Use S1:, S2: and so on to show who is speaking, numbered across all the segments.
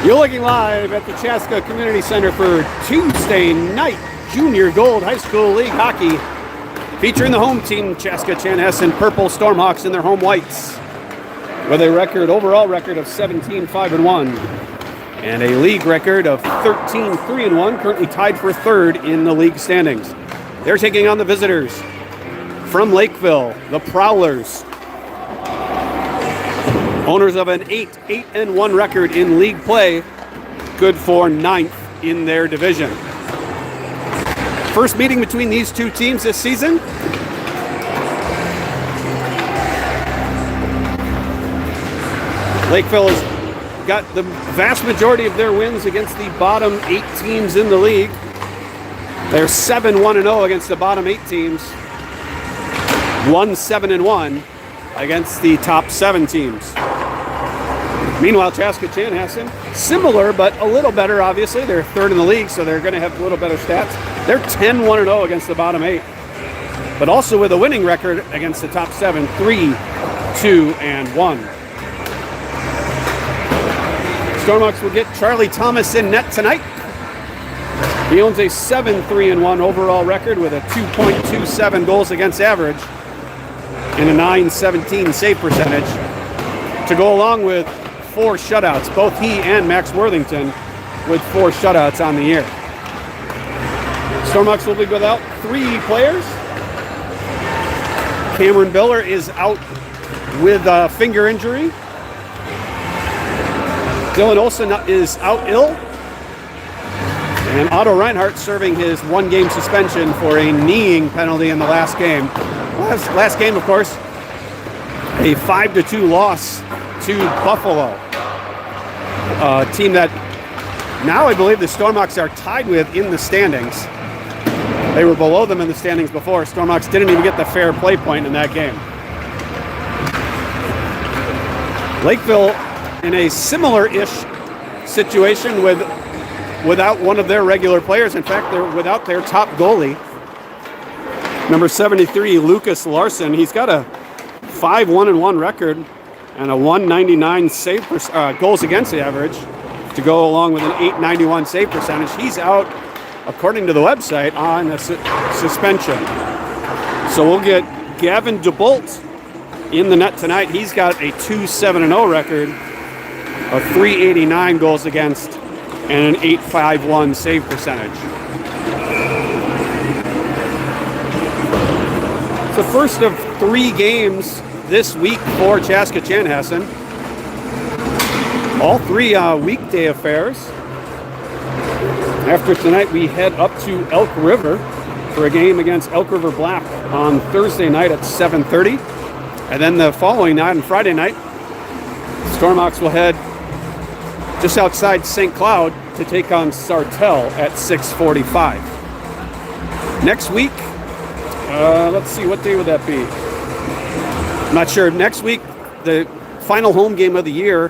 S1: You're looking live at the Chaska Community Center for Tuesday night Junior Gold High School League Hockey, featuring the home team, Chaska Chanhassen Purple Stormhawks in their home whites, with a overall record of 17-5-1 and a league record of 13-3-1, currently tied for third in the league standings. They're taking on the visitors from Lakeville, the Prowlers, owners of an 8-1 record in league play, good for 9th in their division. First meeting between these two teams this season. Lakeville has got the vast majority of their wins against the bottom 8 teams in the league. They're 7-1-0 against the bottom 8 teams, 1-7-1 against the top 7 teams. Meanwhile, Chaska Chanhassen, similar but a little better, obviously. They're third in the league, so they're going to have a little better stats. They're 10-1-0 against the bottom 8, but also with a winning record against the top 7, 3-2-1. Stormhawks will get Charlie Thomas in net tonight. He owns a 7-3-1 overall record with a 2.27 goals against average and a .917 save percentage, to go along with 4 shutouts, both he and Max Worthington with 4 shutouts on the year. Stormhawks will be without 3 players. Cameron Biller is out with a finger injury. Dylan Olsen is out ill. And Otto Reinhardt serving his 1-game suspension for a kneeing penalty in the last game. Last game, of course, a 5-2 loss to Buffalo. A team that now I believe the Stormhawks are tied with in the standings. They were below them in the standings before. Stormhawks didn't even get the fair play point in that game. Lakeville in a similar-ish situation without one of their regular players. In fact, they're without their top goalie, number 73, Lucas Larson. He's got a 5-1-1 record and a 199 save goals against the average to go along with an 891 save percentage. He's out, according to the website, on a suspension. So we'll get Gavin DeBolt in the net tonight. He's got a 2-7-0 record, a 389 goals against, and an 851 save percentage. It's the first of 3 games this week for Chaska Chanhassen. All 3 weekday affairs. After tonight, we head up to Elk River for a game against Elk River Black on Thursday night at 7:30. And then the following night, on Friday night, Stormhawks will head just outside St. Cloud to take on Sartell at 6:45. Next week, let's see, what day would that be? I'm not sure. Next week, the final home game of the year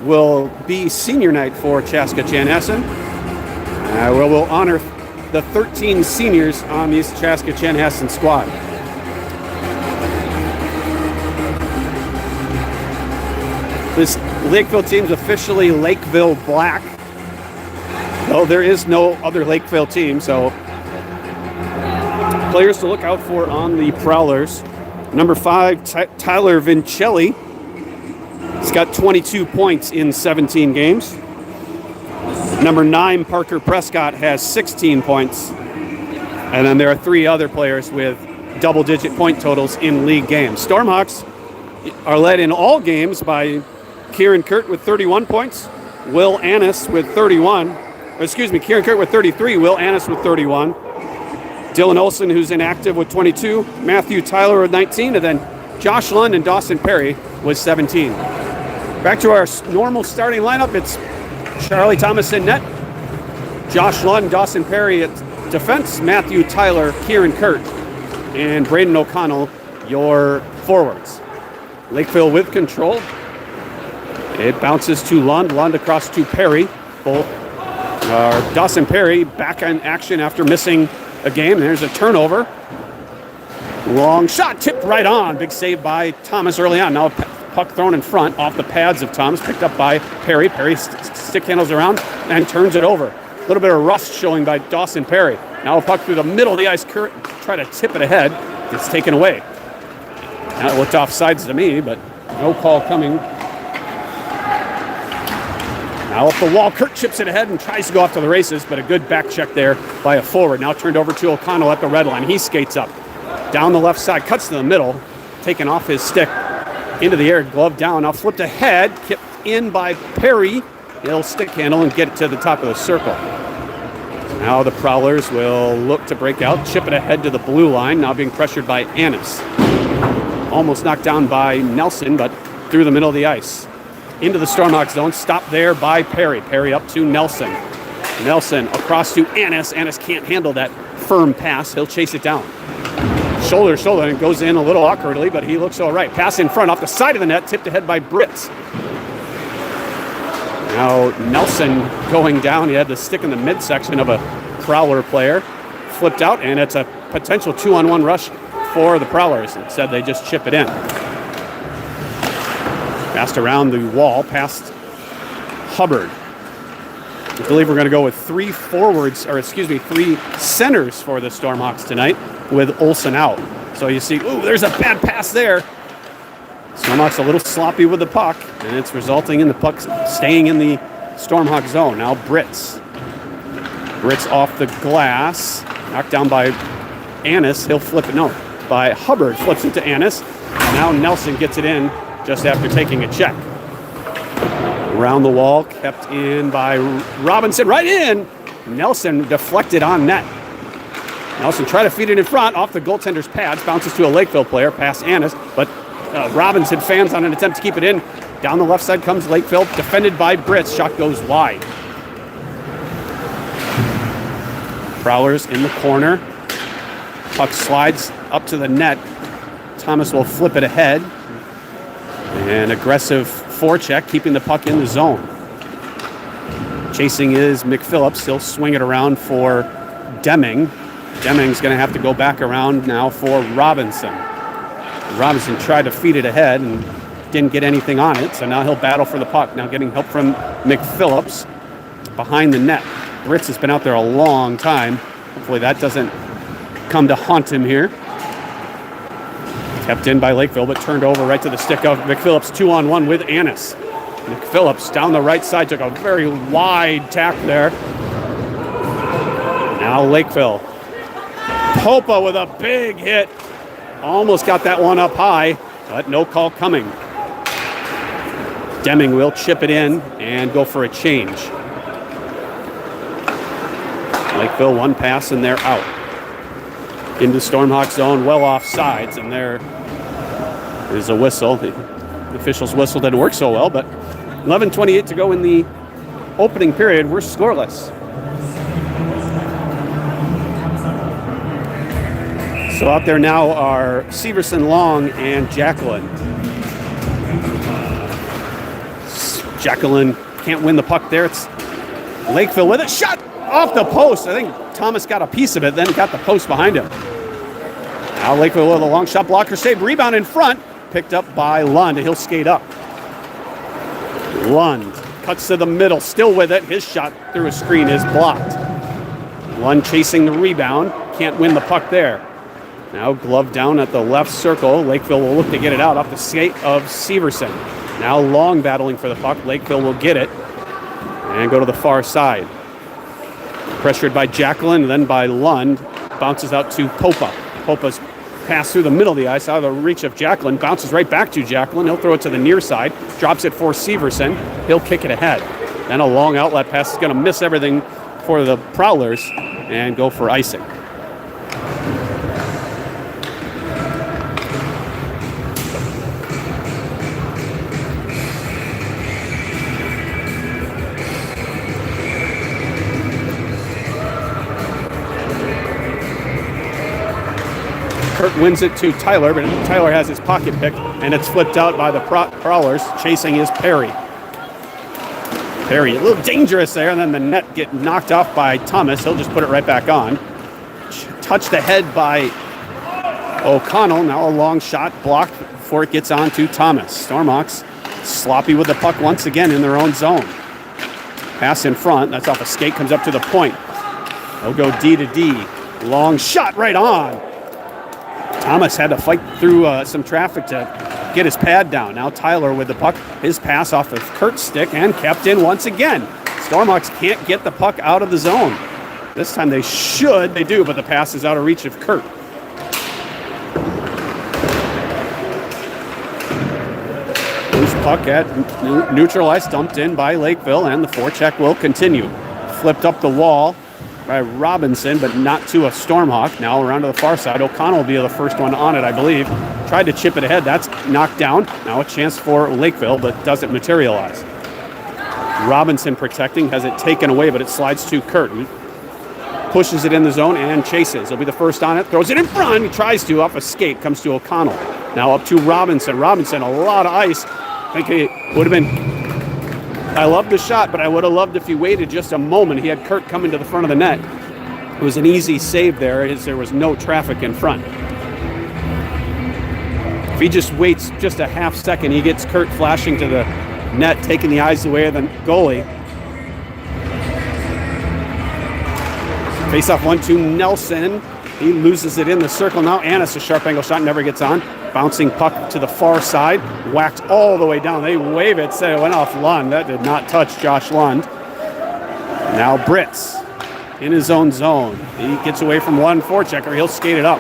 S1: will be senior night for Chaska Chanhassen, where we'll honor the 13 seniors on this Chaska Chanhassen squad. This Lakeville team's officially Lakeville Black, though there is no other Lakeville team, so players to look out for on the Prowlers. Number 5, Tyler Vincelli. He's got 22 points in 17 games. Number 9, Parker Prescott, has 16 points. And then there are 3 other players with double-digit point totals in league games. Stormhawks are led in all games by Kieran Kurt with 31 points, Will Annis with 31. Kieran Kurt with 33, Will Annis with 31. Dylan Olsen, who's inactive, with 22. Matthew Tyler with 19. And then Josh Lund and Dawson Perry with 17. Back to our normal starting lineup. It's Charlie Thomas in net, Josh Lund, Dawson Perry at defense, Matthew Tyler, Kieran Kurt, and Braden O'Connell, your forwards. Lakeville with control. It bounces to Lund. Lund across to Perry. Both Dawson Perry back in action after missing a game. There's a turnover. Long shot, tipped right on. Big save by Thomas early on. Now puck thrown in front off the pads of Thomas, picked up by Perry. Perry stick handles around and turns it over. A little bit of rust showing by Dawson Perry. Now a puck through the middle of the ice, try to tip it ahead. It's taken away. Now it looked offsides to me, but no call coming. Now up the wall, Kurt chips it ahead and tries to go off to the races, but a good back check there by a forward. Now turned over to O'Connell at the red line. He skates up. Down the left side, cuts to the middle, taken off his stick, into the air, glove down. Now flipped ahead, kept in by Perry. He'll stick handle and get it to the top of the circle. Now the Prowlers will look to break out, chip it ahead to the blue line, now being pressured by Annis. Almost knocked down by Nelson, but through the middle of the ice. Into the Stormhawks zone, stopped there by Perry. Perry up to Nelson. Nelson across to Annis. Annis can't handle that firm pass. He'll chase it down. Shoulder to shoulder, and it goes in a little awkwardly, but he looks all right. Pass in front off the side of the net, tipped ahead by Britz. Now Nelson going down. He had the stick in the midsection of a Prowler player. Flipped out, and it's a potential 2-on-1 rush for the Prowlers. Instead, they just chip it in. Passed around the wall, past Hubbard. I believe we're going to go with three centers for the Stormhawks tonight with Olsen out. So you see, ooh, there's a bad pass there. Stormhawks a little sloppy with the puck, and it's resulting in the puck staying in the Stormhawk zone. Now Britz. Britz off the glass, knocked down by Annis. He'll flip it, no, by Hubbard, flips it to Annis. Now Nelson gets it in just after taking a check. Around the wall, kept in by Robinson, right in. Nelson deflected on net. Nelson tried to feed it in front, off the goaltender's pads, bounces to a Lakeville player, past Annis, but Robinson fans on an attempt to keep it in. Down the left side comes Lakeville, defended by Britz. Shot goes wide. Prowlers in the corner. Puck slides up to the net. Thomas will flip it ahead. An aggressive forecheck, keeping the puck in the zone. Chasing is McPhillips. He'll swing it around for Deming. Deming's going to have to go back around now for Robinson. Robinson tried to feed it ahead and didn't get anything on it, so now he'll battle for the puck. Now getting help from McPhillips behind the net. Britz has been out there a long time. Hopefully that doesn't come to haunt him here. Kept in by Lakeville, but turned over right to the stick of McPhillips. 2-on-1 with Annis. McPhillips down the right side took a very wide tack there. Now Lakeville. Popa with a big hit. Almost got that one up high, but no call coming. Deming will chip it in and go for a change. Lakeville, one pass and they're out. Into Stormhawk zone, well off sides, and there is a whistle. The official's whistle didn't work so well, but 11:28 to go in the opening period. We're scoreless. So out there now are Severson, Long, and Jacqueline. Jacqueline can't win the puck there. It's Lakeville with it. Shot off the post. I think Thomas got a piece of it, then got the post behind him. Now Lakeville with a long shot, blocker save, rebound in front, picked up by Lund. He'll skate up. Lund cuts to the middle, still with it. His shot through a screen is blocked. Lund chasing the rebound, can't win the puck there. Now glove down at the left circle. Lakeville will look to get it out off the skate of Severson. Now Long battling for the puck. Lakeville will get it and go to the far side. Pressured by Jacqueline, then by Lund. Bounces out to Popa. Popa's pass through the middle of the ice, out of the reach of Jacqueline. Bounces right back to Jacqueline. He'll throw it to the near side. Drops it for Severson. He'll kick it ahead. Then a long outlet pass is going to miss everything for the Prowlers and go for icing. Kurt wins it to Tyler, but Tyler has his pocket picked, and it's flipped out by the Prowlers. Chasing is Perry. Perry, a little dangerous there, and then the net get knocked off by Thomas. He'll just put it right back on. Touched ahead by O'Connell. Now a long shot blocked before it gets on to Thomas. Stormhawks sloppy with the puck once again in their own zone. Pass in front. That's off a skate. Comes up to the point. They'll go D to D. Long shot right on. Thomas had to fight through some traffic to get his pad down. Now Tyler with the puck. His pass off of Kurt's stick and kept in once again. Stormhawks can't get the puck out of the zone. This time they should. They do, but the pass is out of reach of Kurt. Loose puck at neutral ice, dumped in by Lakeville, and the forecheck will continue. Flipped up the wall by Robinson, but not to a Stormhawk. Now around to the far side. O'Connell will be the first one on it, I believe. Tried to chip it ahead. That's knocked down. Now a chance for Lakeville, but doesn't materialize. Robinson protecting, has it taken away, but it slides to Kurt. He pushes it in the zone and chases. He'll be the first on it. Throws it in front. He tries to off a skate. Comes to O'Connell. Now up to Robinson. Robinson, a lot of ice. I think it would have been... I love the shot, but I would have loved if he waited just a moment. He had Kurt coming to the front of the net. It was an easy save there as there was no traffic in front. If he just waits just a half second, he gets Kurt flashing to the net, taking the eyes away of the goalie. Face off 1-2 Nelson. He loses it in the circle now. Annis, a sharp angle shot, never gets on. Bouncing puck to the far side. Whacked all the way down. They wave it, say it went off Lund. That did not touch Josh Lund. Now Britz in his own zone. He gets away from one forechecker. He'll skate it up.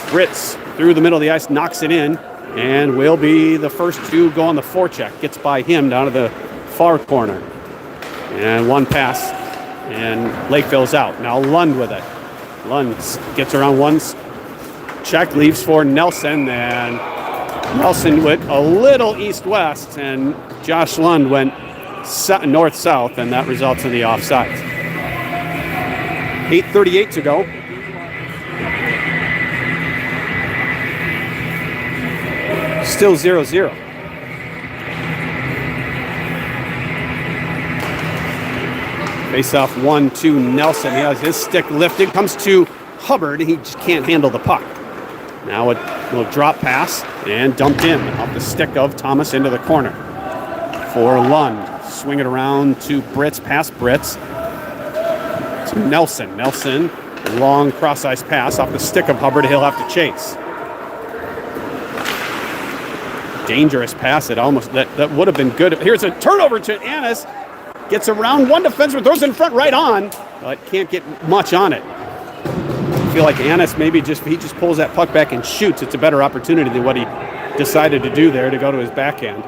S1: Britz through the middle of the ice, knocks it in, and will be the first to go on the forecheck. Gets by him down to the far corner. And one pass, and Lakeville's out. Now Lund with it. Lund gets around one check, leaves for Nelson, and Nelson went a little east-west, and Josh Lund went north-south, and that results in the offside. 8:38 to go. Still 0-0. Face-off 1-2 Nelson. He has his stick lifted. Comes to Hubbard. He just can't handle the puck. Now a little drop pass and dumped in off the stick of Thomas into the corner. For Lund. Swing it around to Britz. Past Britz. To Nelson. Nelson. Long cross-ice pass off the stick of Hubbard. He'll have to chase. Dangerous pass. It almost that would have been good. Here's a turnover to Annis. Gets around one defenseman, throws it in front right on, but can't get much on it. I feel like Annis maybe he just pulls that puck back and shoots. It's a better opportunity than what he decided to do there to go to his backhand.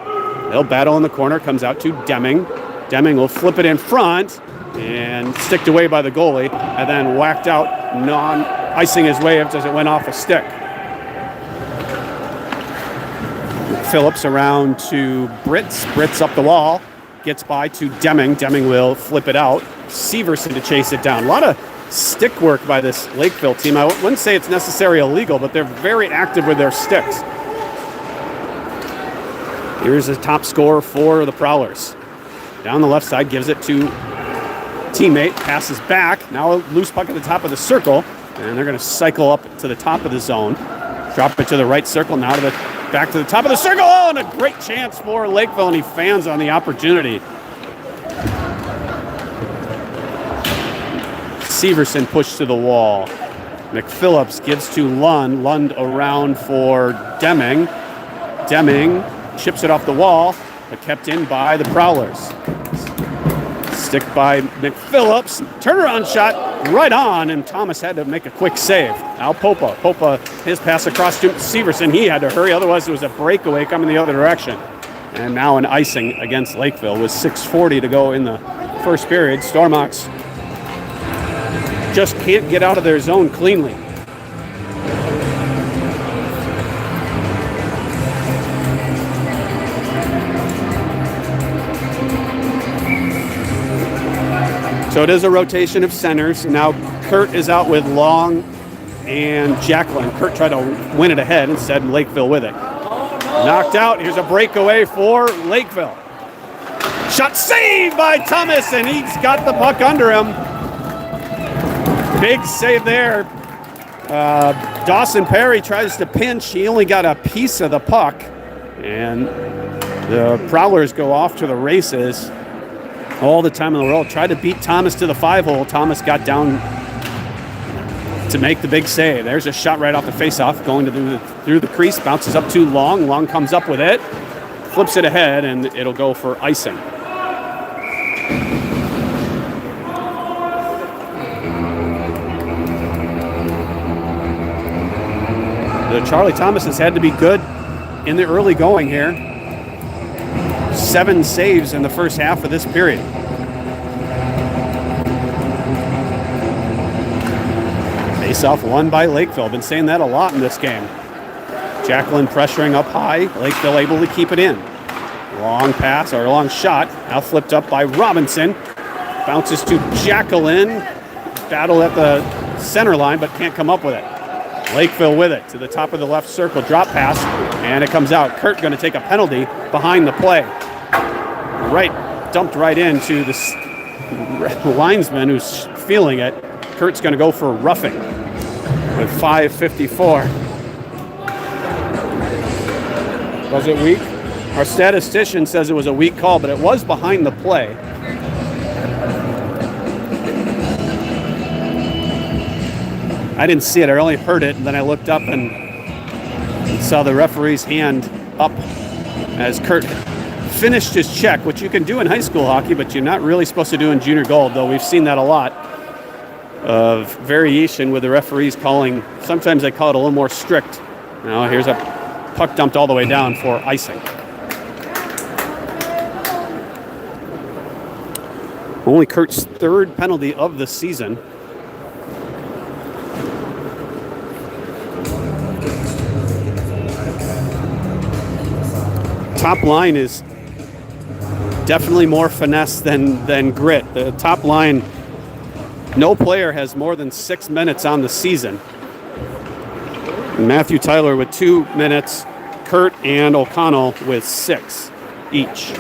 S1: They'll battle in the corner, comes out to Deming. Deming will flip it in front and sticked away by the goalie, and then whacked out, icing his way as it went off a stick. Phillips around to Britz. Britz up the wall. Gets by to Deming. Deming will flip it out. Severson to chase it down. A lot of stick work by this Lakeville team. I wouldn't say it's necessarily illegal, but they're very active with their sticks. Here's a top scorer for the Prowlers. Down the left side, gives it to teammate. Passes back. Now a loose puck at the top of the circle. And they're going to cycle up to the top of the zone. Drop it to the right circle. Now back to the top of the circle. Oh, and a great chance for Lakeville, and he fans on the opportunity. Severson pushed to the wall. McPhillips gives to Lund. Lund around for Deming. Deming chips it off the wall, but kept in by the Prowlers. Stick by McPhillips. Turnaround shot right on, and Thomas had to make a quick save. Now Popa. Popa, his pass across to Severson. He had to hurry, otherwise there was a breakaway coming the other direction. And now an icing against Lakeville with 6:40 to go in the first period. Stormhawks just can't get out of their zone cleanly. So it is a rotation of centers. Now Kurt is out with Long and Jacqueline. Kurt tried to win it ahead, instead Lakeville with it. Knocked out. Here's a breakaway for Lakeville. Shot saved by Thomas, and he's got the puck under him. Big save there Dawson Perry tries to pinch. He only got a piece of the puck. And the Prowlers go off to the races all the time in the world. Tried to beat Thomas to the 5-hole. Thomas got down to make the big save. There's a shot right off the faceoff, going through the crease, bounces up too long. Long comes up with it, flips it ahead, and it'll go for icing. The Charlie Thomas has had to be good in the early going here. 7 saves in the first half of this period. Face-off won by Lakeville. Been saying that a lot in this game. Jacqueline pressuring up high. Lakeville able to keep it in. Long pass, or long shot. Now flipped up by Robinson. Bounces to Jacqueline. Battle at the center line, but can't come up with it. Lakeville with it to the top of the left circle. Drop pass, and it comes out. Kurt going to take a penalty behind the play. Dumped right into the linesman who's feeling it. Kurt's going to go for roughing with 5:54. Was it weak? Our statistician says it was a weak call, but it was behind the play. I didn't see it. I only heard it, and then I looked up and saw the referee's hand up as Kurt finished his check, which you can do in high school hockey, but you're not really supposed to do in junior gold, though we've seen that a lot of variation with the referees calling. Sometimes they call it a little more strict. Now here's a puck dumped all the way down for icing. Only Kurt's 3rd penalty of the season. Top line is definitely more finesse than grit. The top line, no player has more than 6 minutes on the season. Matthew Tyler with 2 minutes, Kurt and O'Connell with 6 each.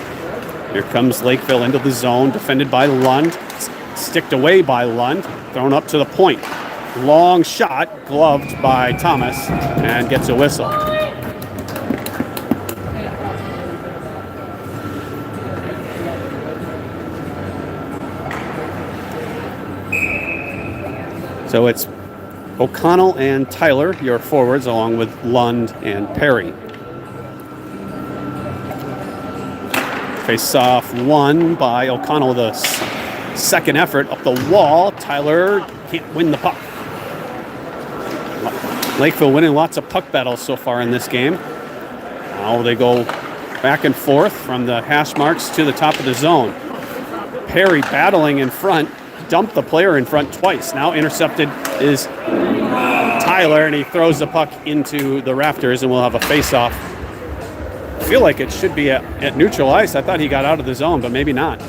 S1: Here comes Lakeville into the zone, defended by Lund, sticked away by Lund, thrown up to the point. Long shot, gloved by Thomas, and gets a whistle. So it's O'Connell and Tyler, your forwards, along with Lund and Perry. Face-off won by O'Connell, the second effort up the wall. Tyler can't win the puck. Lakeville winning lots of puck battles so far in this game. Now they go back and forth from the hash marks to the top of the zone. Perry battling in front. Dumped the player in front twice. Now intercepted is Tyler, and he throws the puck into the rafters, and we'll have a face-off. I feel like it should be at neutral ice. I thought he got out of the zone, but maybe not.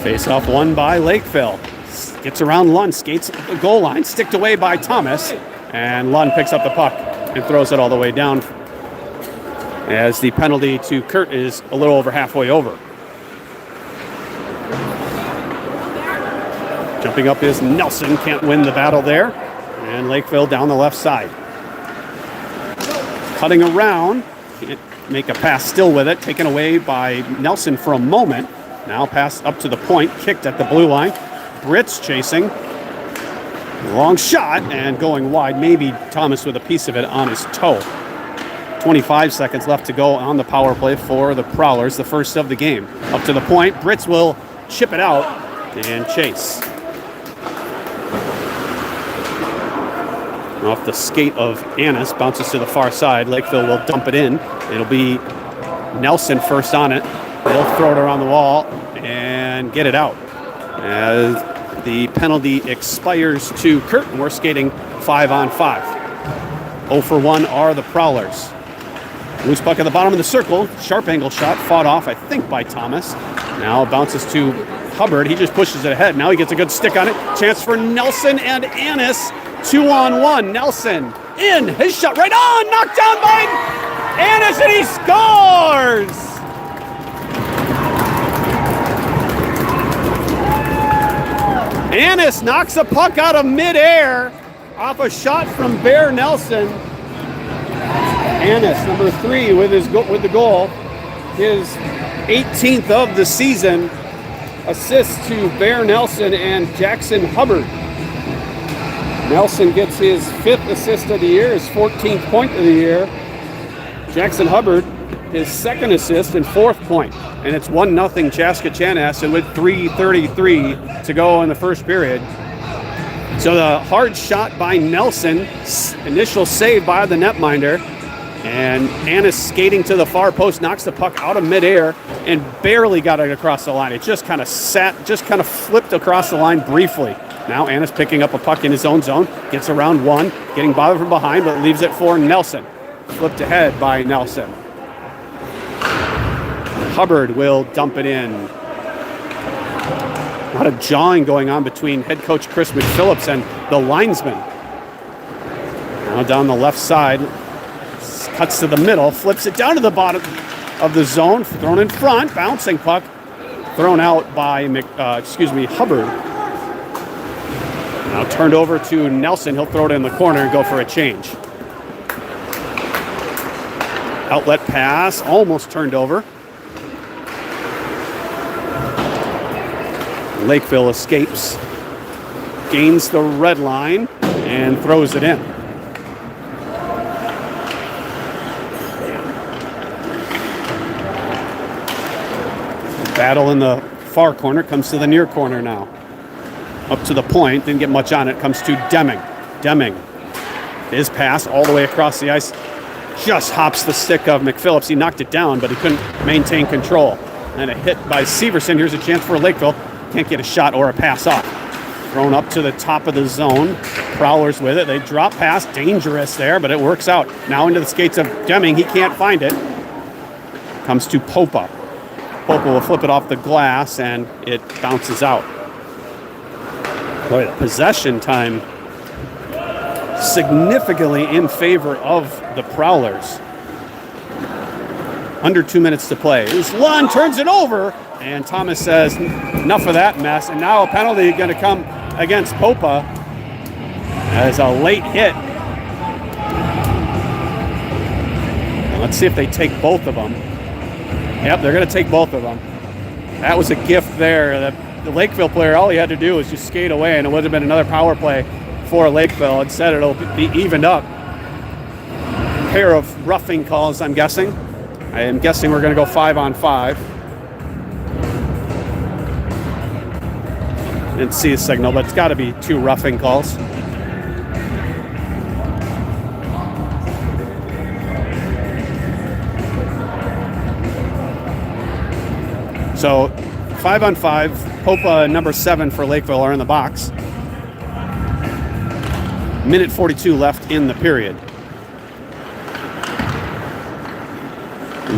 S1: Face-off won by Lakeville. Gets around Lund, skates the goal line, sticked away by Thomas, and Lund picks up the puck and throws it all the way down as the penalty to Kurt is a little over halfway over. Jumping up is Nelson, can't win the battle there, and Lakeville down the left side. Cutting around, can't make a pass still with it, taken away by Nelson for a moment. Now pass up to the point, kicked at the blue line. Brits chasing. Long shot and going wide. Maybe Thomas with a piece of it on his toe. 25 seconds left to go on the power play for the Prowlers, the first of the game. Up to the point. Brits will chip it out and chase. Off the skate of Annis, bounces to the far side. Lakeville will dump it in. It'll be Nelson first on it. They'll throw it around the wall and get it out. As the penalty expires to Kurt, and we're skating 5-on-5. 0 for 1 are the Prowlers. Loose puck at the bottom of the circle. Sharp angle shot, fought off, I think, by Thomas. Now bounces to Hubbard. He just pushes it ahead. Now he gets a good stick on it. Chance for Nelson and Annis. 2-on-1. Nelson in. His shot right on. Knocked down by Annis, and he scores! Annis knocks a puck out of midair off a shot from Bear Nelson. Annis, number 3, with the goal, his 18th of the season. Assist to Bear Nelson and Jackson Hubbard. Nelson gets his 5th assist of the year, his 14th point of the year. Jackson Hubbard, his 2nd assist and 4th point. And it's 1-0 Chaska Chanhassen with 3:33 to go in the first period. So the hard shot by Nelson, initial save by the netminder, and Annis skating to the far post, knocks the puck out of midair and barely got it across the line. It just kind of flipped across the line briefly. Now Annis picking up a puck in his own zone, gets around one, getting bothered from behind, but leaves it for Nelson. Flipped ahead by Nelson. Hubbard will dump it in. A lot of jawing going on between head coach Chris McPhillips and the linesman. Now down the left side, cuts to the middle, flips it down to the bottom of the zone, thrown in front, bouncing puck, thrown out by Hubbard. Now turned over to Nelson. He'll throw it in the corner and go for a change. Outlet pass, almost turned over. Lakeville escapes, gains the red line, and throws it in. Battle in the far corner, comes to the near corner now. Up to the point, didn't get much on it, comes to Deming. Deming, his pass all the way across the ice, just hops the stick of McPhillips. He knocked it down, but he couldn't maintain control. And a hit by Severson. Here's a chance for Lakeville. Can't get a shot or a pass off. Thrown up to the top of the zone. Prowlers with it. They drop pass, dangerous there, but it works out. Now into the skates of Deming. He can't find it. Comes to Popa. Popa will flip it off the glass, and it bounces out. Boy, the possession time significantly in favor of the Prowlers. Under 2 minutes to play. Lund turns it over, and Thomas says, enough of that mess. And now a penalty going to come against Popa as a late hit. Let's see if they take both of them. Yep, they're going to take both of them. That was a gift there. The Lakeville player, all he had to do was just skate away, and it would have been another power play for Lakeville. Instead, it'll be evened up. Pair of roughing calls, I'm guessing. I am guessing we're going to go 5-on-5. Didn't see a signal, but it's got to be 2 roughing calls. So 5-on-5. Popa, number 7 for Lakeville, are in the box. Minute 42 left in the period.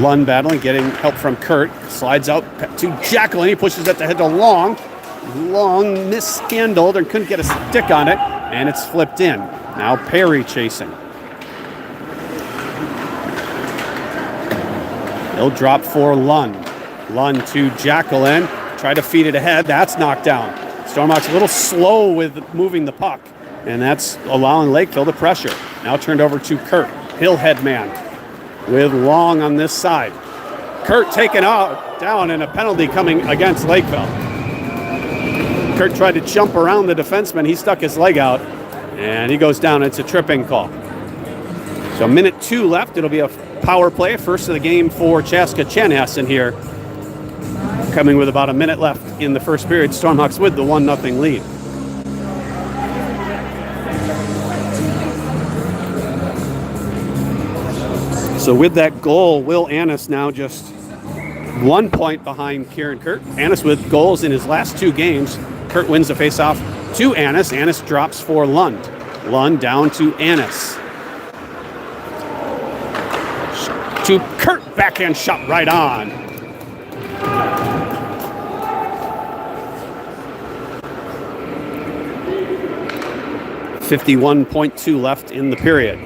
S1: Lund battling, getting help from Kurt. Slides out to Jacqueline. He pushes it ahead to Long. Long mishandled and couldn't get a stick on it, and it's flipped in. Now Perry chasing. He'll drop for Lund. Lund to Jacqueline. Try to feed it ahead. That's knocked down. Stormhawks a little slow with moving the puck, and that's allowing Lakeville to pressure. Now turned over to Kurt. Hillhead man with Long on this side. Kurt taken out, down, and a penalty coming against Lakeville. Kurt tried to jump around the defenseman. He stuck his leg out, and he goes down. It's a tripping call. So minute 2 left. It'll be a power play. First of the game for Chaska Chanhassen here. Coming with about a minute left in the first period. Stormhawks with the 1-0 lead. So with that goal, Will Annis now just 1 point behind Kieran Kurt. Annis with goals in his last 2 games. Kurt wins the faceoff to Annis. Annis drops for Lund. Lund down to Annis. To Kurt, backhand shot right on. .2 left in the period.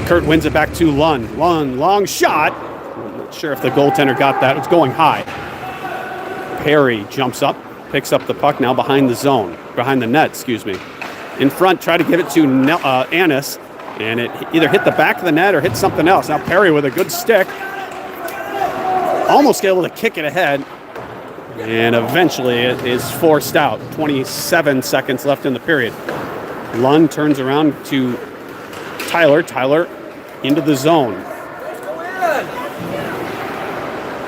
S1: Kurt wins it back to Lund. Lund, long shot. I'm not sure if the goaltender got that. It's going high. Perry jumps up, picks up the puck now behind the net, excuse me. In front, try to give it to Annis, and it either hit the back of the net or hit something else. Now Perry with a good stick. Almost able to kick it ahead, and eventually it is forced out. 27 seconds left in the period. Lund turns around to Tyler. Tyler into the zone.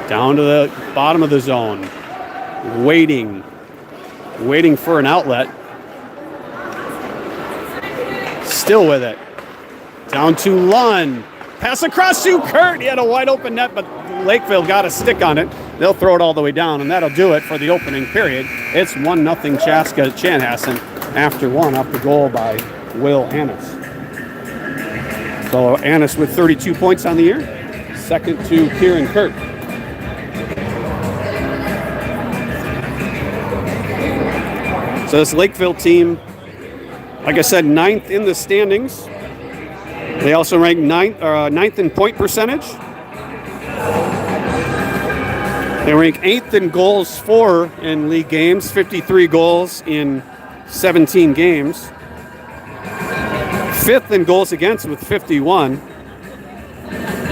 S1: Down to the bottom of the zone. Waiting for an outlet. Still with it. Down to Lund. Pass across to Kurt. He had a wide open net, but Lakeville got a stick on it. They'll throw it all the way down, and that'll do it for the opening period. It's 1-0 Chaska Chanhassen after one off the goal by Will Annis. So Annis with 32 points on the year. Second to Kieran Kurt. So this Lakeville team, like I said, 9th in the standings. They also rank 9th in point percentage. They rank 8th in goals for in league games, 53 goals in 17 games. 5th in goals against with 51.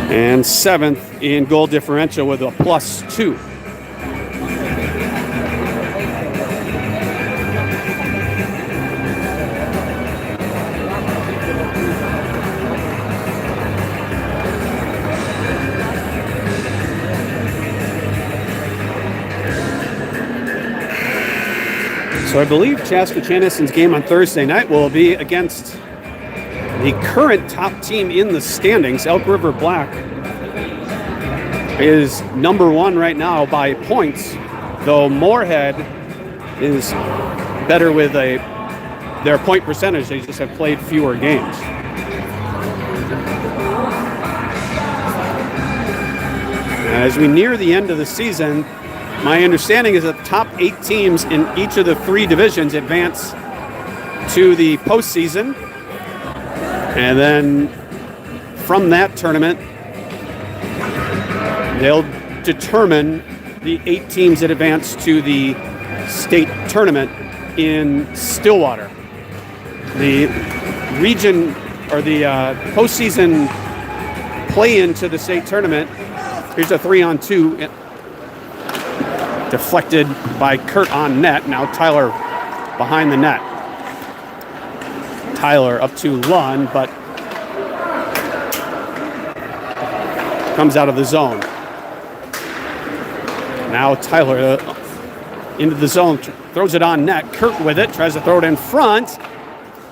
S1: And 7th in goal differential with a +2. So I believe Chaska Chanhassen's game on Thursday night will be against the current top team in the standings. Elk River Black is number 1 right now by points, though Moorhead is better with their point percentage. They just have played fewer games. As we near the end of the season, my understanding is that the top 8 teams in each of the 3 divisions advance to the postseason. And then from that tournament, they'll determine the 8 teams that advance to the state tournament in Stillwater. The region or the postseason play-in to the state tournament, here's a 3-on-2. Deflected by Kurt on net. Now Tyler behind the net. Tyler up to Lund, but comes out of the zone. Now Tyler into the zone, throws it on net. Kurt with it, tries to throw it in front,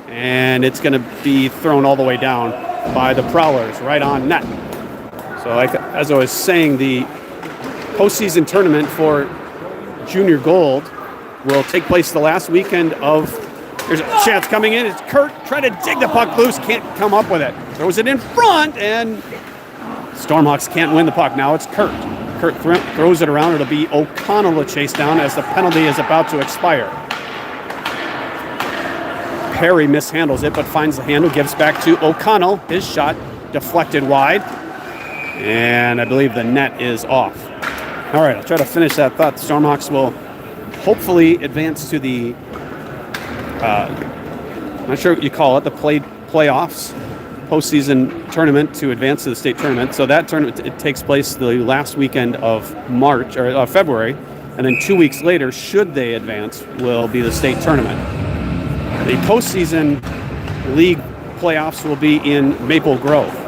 S1: and it's going to be thrown all the way down by the Prowlers, right on net. So as I was saying, the postseason tournament for Junior Gold will take place the last weekend of. There's a chance coming in. It's Kurt trying to dig the puck loose, can't come up with it. Throws it in front, and Stormhawks can't win the puck. Now it's Kurt. Kurt throws it around. It'll be O'Connell to chase down as the penalty is about to expire. Perry mishandles it, but finds the handle, gives back to O'Connell. His shot deflected wide, and I believe the net is off. All right, I'll try to finish that thought. The Stormhawks will hopefully advance to the, I'm not sure what you call it, the playoffs, postseason tournament to advance to the state tournament. So that tournament, it takes place the last weekend of March or February, and then 2 weeks later, should they advance, will be the state tournament. The postseason league playoffs will be in Maple Grove.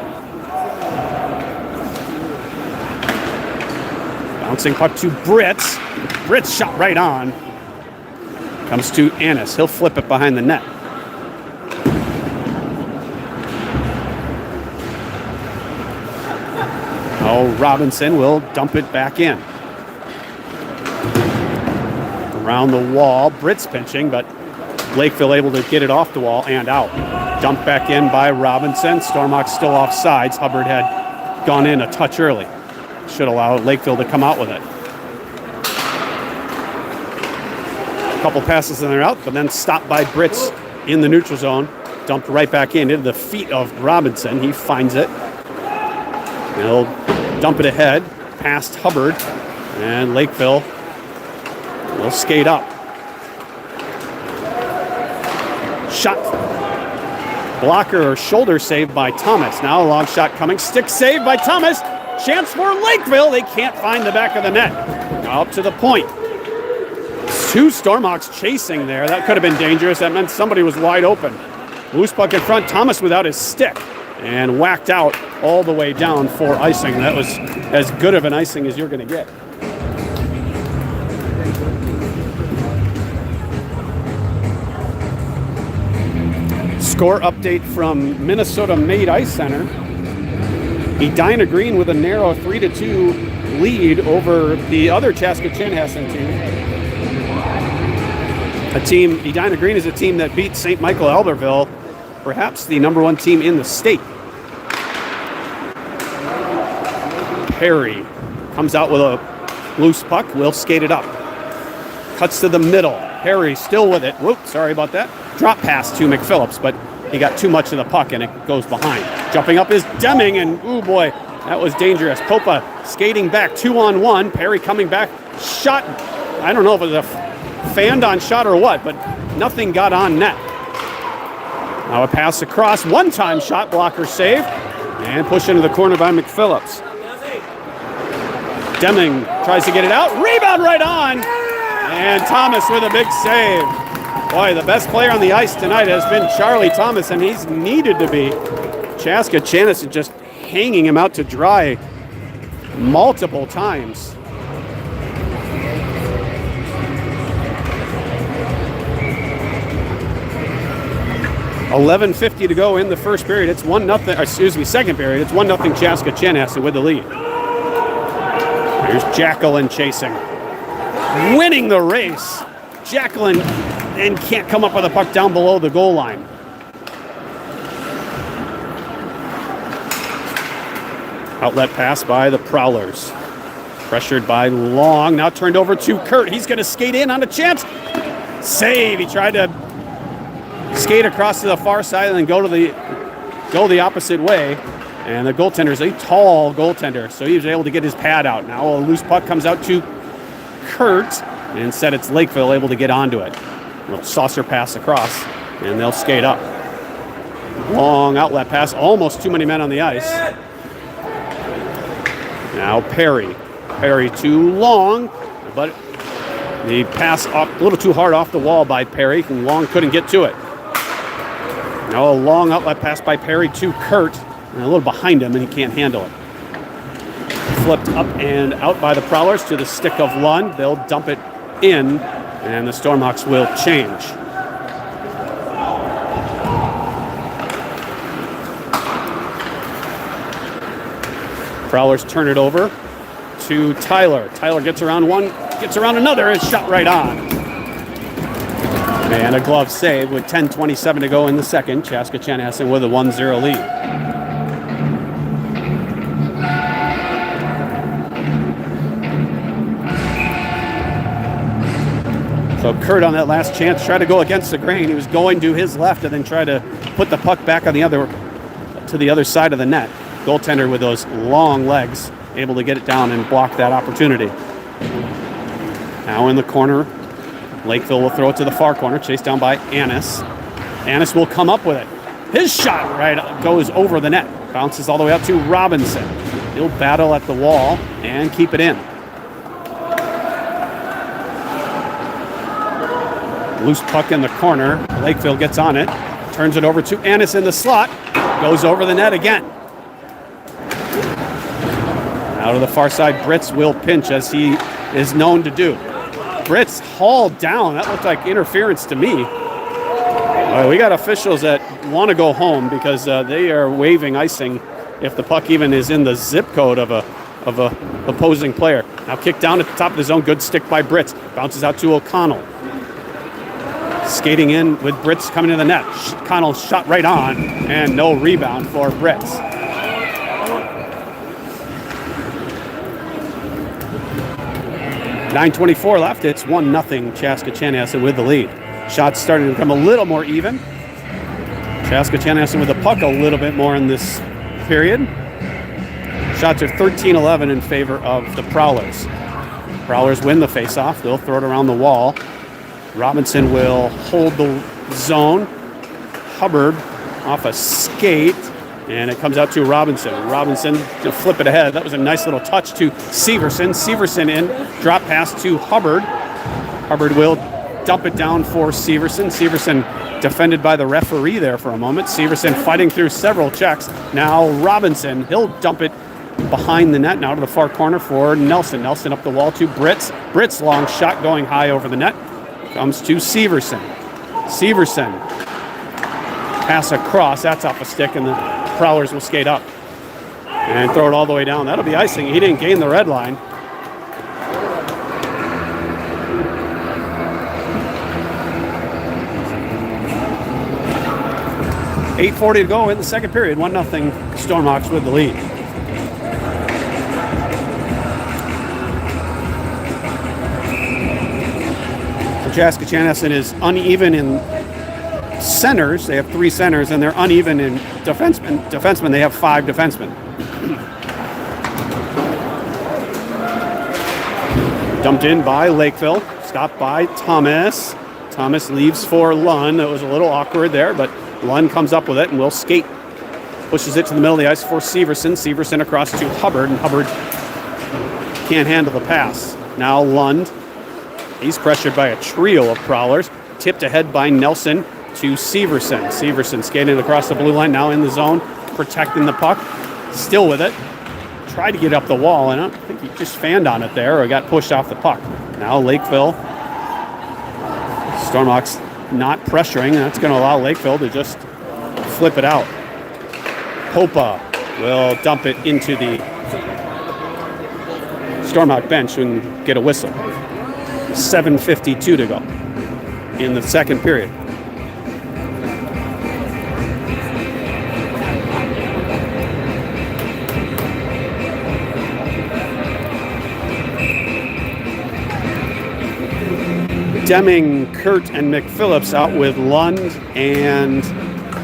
S1: Bouncing puck to Britz. Britz shot right on. Comes to Annis. He'll flip it behind the net. Oh, Robinson will dump it back in. Around the wall. Britz pinching, but Lakeville able to get it off the wall and out. Dumped back in by Robinson. Stormhawks still off sides. Hubbard had gone in a touch early. Should allow Lakeville to come out with it. A couple passes and they're out, but then stopped by Britz in the neutral zone. dumped right back into the feet of Robinson. He finds it. He'll dump it ahead, past Hubbard, and Lakeville will skate up. Shot blocker or shoulder save by Thomas. Now a long shot coming. Stick save by Thomas. Chance for Lakeville. They can't find the back of the net. Up to the point. 2 Stormhawks chasing there. That could have been dangerous. That meant somebody was wide open. Loose puck in front. Thomas without his stick. And whacked out all the way down for icing. That was as good of an icing as you're going to get. Score update from Minnesota Made Ice Center. Edina Green with a narrow 3-2 lead over the other Chaska Chanhassen team. Edina Green is a team that beat St. Michael Albertville, perhaps the #1 team in the state. Perry comes out with a loose puck, will skate it up. Cuts to the middle. Perry still with it. Whoops, sorry about that. Drop pass to McPhillips, but he got too much of the puck and it goes behind. Jumping up is Deming, and oh boy, that was dangerous. Popa skating back 2-on-1. Perry coming back. Shot, I don't know if it was a fanned on shot or what, but nothing got on net. Now a pass across. One-time shot, blocker save, and push into the corner by McPhillips. Deming tries to get it out. Rebound right on. And Thomas with a big save. Boy, the best player on the ice tonight has been Charlie Thomas, and he's needed to be. Chaska Chanhassen just hanging him out to dry multiple times. $11:50 to go in the first period. It's 1-0. Second period. It's 1-0 Chaska Chanhassen with the lead. Here's Jacqueline chasing. Winning the race. Jacqueline and can't come up with a puck down below the goal line. Outlet pass by the Prowlers. Pressured by Long. Now turned over to Kurt. He's going to skate in on a chance. Save. He tried to skate across to the far side and then go the opposite way. And the goaltender's a tall goaltender, so he was able to get his pad out. Now a loose puck comes out to Kurt, and instead it's Lakeville able to get onto it. A little saucer pass across, and they'll skate up. Long outlet pass, almost too many men on the ice. Now Perry. Perry too long, but the pass a little too hard off the wall by Perry, and Long couldn't get to it. Now a long outlet pass by Perry to Kurt, and a little behind him, and he can't handle it. Flipped up and out by the Prowlers to the stick of Lund. They'll dump it in, and the Stormhawks will change. Prowlers turn it over to Tyler. Tyler gets around one, gets around another, and shot right on. And a glove save with 10:27 to go in the second. Chaska Chanhassen with a 1-0 lead. So Kurt on that last chance tried to go against the grain. He was going to his left and then tried to put the puck back on the other side of the net. Goaltender with those long legs able to get it down and block that opportunity. Now in the corner, Lakeville will throw it to the far corner, chased down by Annis. Annis will come up with it. His shot goes over the net. Bounces all the way up to Robinson. He'll battle at the wall and keep it in. Loose puck in the corner. Lakeville gets on it. Turns it over to Annis in the slot. Goes over the net again. Out of the far side, Britz will pinch as he is known to do. Britz hauled down. That looked like interference to me. We got officials that want to go home because they are waving icing if the puck even is in the zip code of a opposing player. Now kick down at the top of the zone. Good stick by Britz. Bounces out to O'Connell. Skating in with Britz coming to the net. O'Connell shot right on, and no rebound for Britz. .9:24 left. It's 1-0 Chaska Chanhassen with the lead. Shots starting to become a little more even. Chaska Chanhassen with the puck a little bit more in this period. Shots are 13-11 in favor of the Prowlers. Prowlers win the faceoff. They'll throw it around the wall. Robinson will hold the zone. Hubbard off a skate, and it comes out to Robinson. Robinson to flip it ahead. That was a nice little touch to Severson. Severson in, drop pass to Hubbard. Hubbard will dump it down for Severson. Severson defended by the referee there for a moment. Severson fighting through several checks. Now Robinson, he'll dump it behind the net, now to the far corner for Nelson. Nelson up the wall to Britz. Britz long shot going high over the net. Comes to Severson. Severson. Pass across. That's off a stick, and the Prowlers will skate up and throw it all the way down. That'll be icing. He didn't gain the red line. .8:40 to go in the second period. 1-0 Stormhawks with the lead. Chaska Chanhassen is uneven in centers. They have 3 centers, and they're uneven in defensemen. They have 5 defensemen. Dumped in by Lakeville. Stopped by Thomas. Thomas leaves for Lund. It was a little awkward there, but Lund comes up with it and will skate. Pushes it to the middle of the ice for Severson. Severson across to Hubbard, and Hubbard can't handle the pass. Now Lund. He's pressured by a trio of Prowlers. Tipped ahead by Nelson to Severson. Severson skating across the blue line, now in the zone, protecting the puck. Still with it. Tried to get up the wall, and I think he just fanned on it there or got pushed off the puck. Now Lakeville. Stormhawks not pressuring, and that's going to allow Lakeville to just flip it out. Popa will dump it into the Stormhawk bench and get a whistle. 7:52 to go in the second period. Deming, Kurt, and McPhillips out with Lund and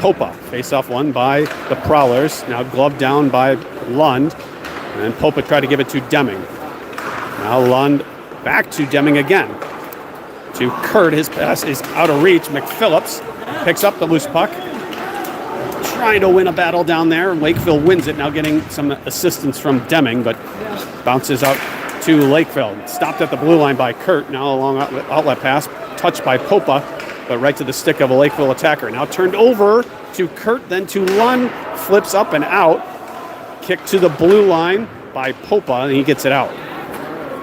S1: Popa. Face-off won by the Prowlers. Now gloved down by Lund. And Popa tried to give it to Deming. Now Lund back to Deming again. To Kurt, his pass is out of reach. McPhillips picks up the loose puck. Trying to win a battle down there. Lakeville wins it, now getting some assistance from Deming, but bounces out to Lakeville. Stopped at the blue line by Kurt, now a long outlet pass. Touched by Popa, but right to the stick of a Lakeville attacker. Now turned over to Kurt, then to Lund. Flips up and out. Kick to the blue line by Popa, and he gets it out.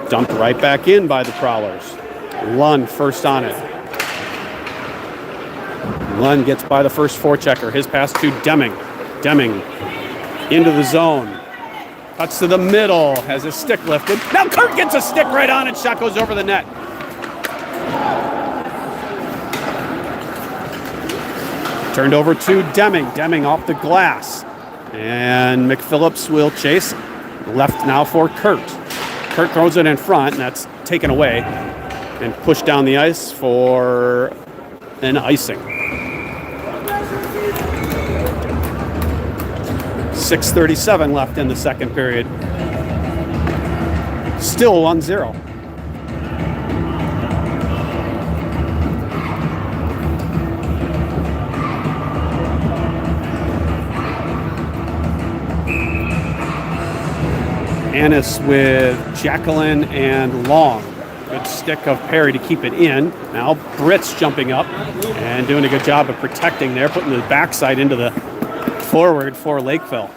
S1: Dumped right back in by the Prowlers. Lund first on it. Lund gets by the first forechecker. His pass to Deming. Deming into the zone. Cuts to the middle. Has his stick lifted. Now Kurt gets a stick right on it. Shot goes over the net. Turned over to Deming. Deming off the glass. And McPhillips will chase. Left now for Kurt. Kurt throws it in front, and that's taken away and pushed down the ice for an icing. 6:37 left in the second period. Still 1-0. Annis with Jacqueline and Long. Good stick of Perry to keep it in. Now Britz jumping up and doing a good job of protecting there, putting the backside into the forward for Lakeville.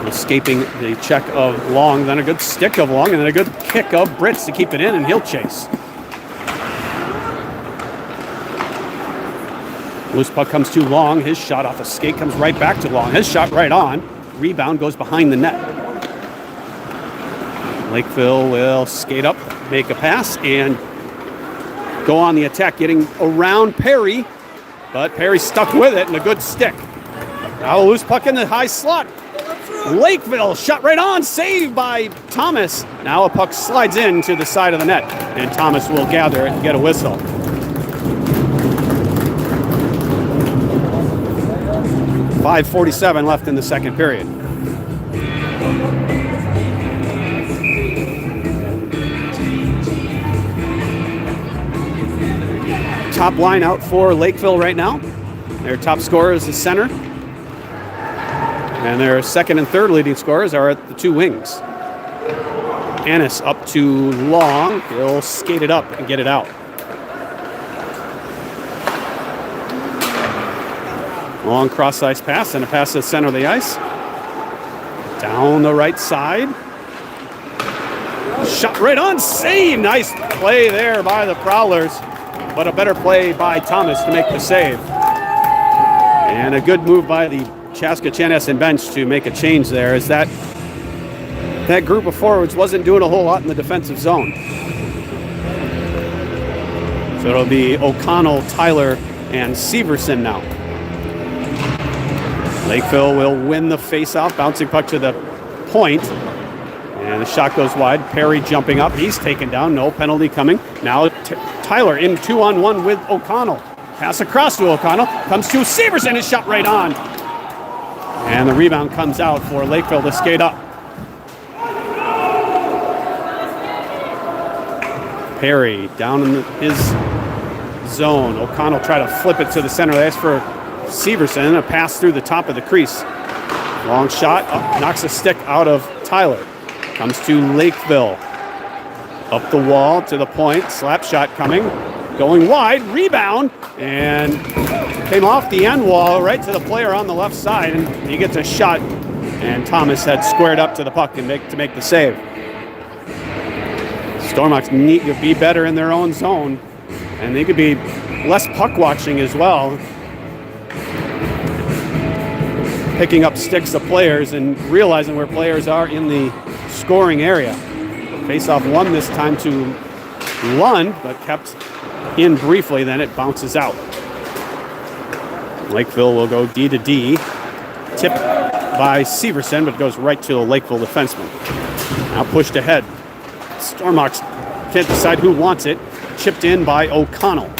S1: Escaping the check of Long, then a good stick of Long, and then a good kick of Britz to keep it in, and he'll chase. Loose puck comes to Long. His shot off a skate comes right back to Long. His shot right on. Rebound goes behind the net. Lakeville will skate up, make a pass, and go on the attack, getting around Perry. But Perry stuck with it, and a good stick. Now a loose puck in the high slot. Lakeville shot right on, saved by Thomas. Now a puck slides in to the side of the net, and Thomas will gather it and get a whistle. 5:47 left in the second period. Top line out for Lakeville right now. Their top scorer is the center. And their second and third leading scorers are at the two wings. Annis up to Long. He'll skate it up and get it out. Long cross-ice pass and a pass to the center of the ice. Down the right side. Shot right on, save. Nice play there by the Prowlers, but a better play by Thomas to make the save. And a good move by the Chaska Chanhassen bench to make a change there, as that group of forwards wasn't doing a whole lot in the defensive zone. So it'll be O'Connell, Tyler, and Severson now. Lakeville will win the face-off, bouncing puck to the point. And the shot goes wide. Perry jumping up. He's taken down. No penalty coming. Now Tyler in 2-on-1 with O'Connell. Pass across to O'Connell. Comes to Severson. His shot right on. And the rebound comes out for Lakeville to skate up. Perry down in his zone. O'Connell try to flip it to the center. That's for Severson. A pass through the top of the crease. Long shot. Knocks a stick out of Tyler. Comes to Lakeville. Up the wall to the point. Slap shot coming. Going wide. Rebound. And came off the end wall right to the player on the left side. And he gets a shot. And Thomas had squared up to the puck and to make the save. Stormhawks need to be better in their own zone. And they could be less puck watching as well. Picking up sticks of players and realizing where players are in the scoring area. Face-off won this time to Lund, but kept in briefly, then it bounces out. Lakeville will go D to D. Tipped by Severson, but goes right to the Lakeville defenseman. Now pushed ahead. Stormhawks can't decide who wants it. Chipped in by O'Connell.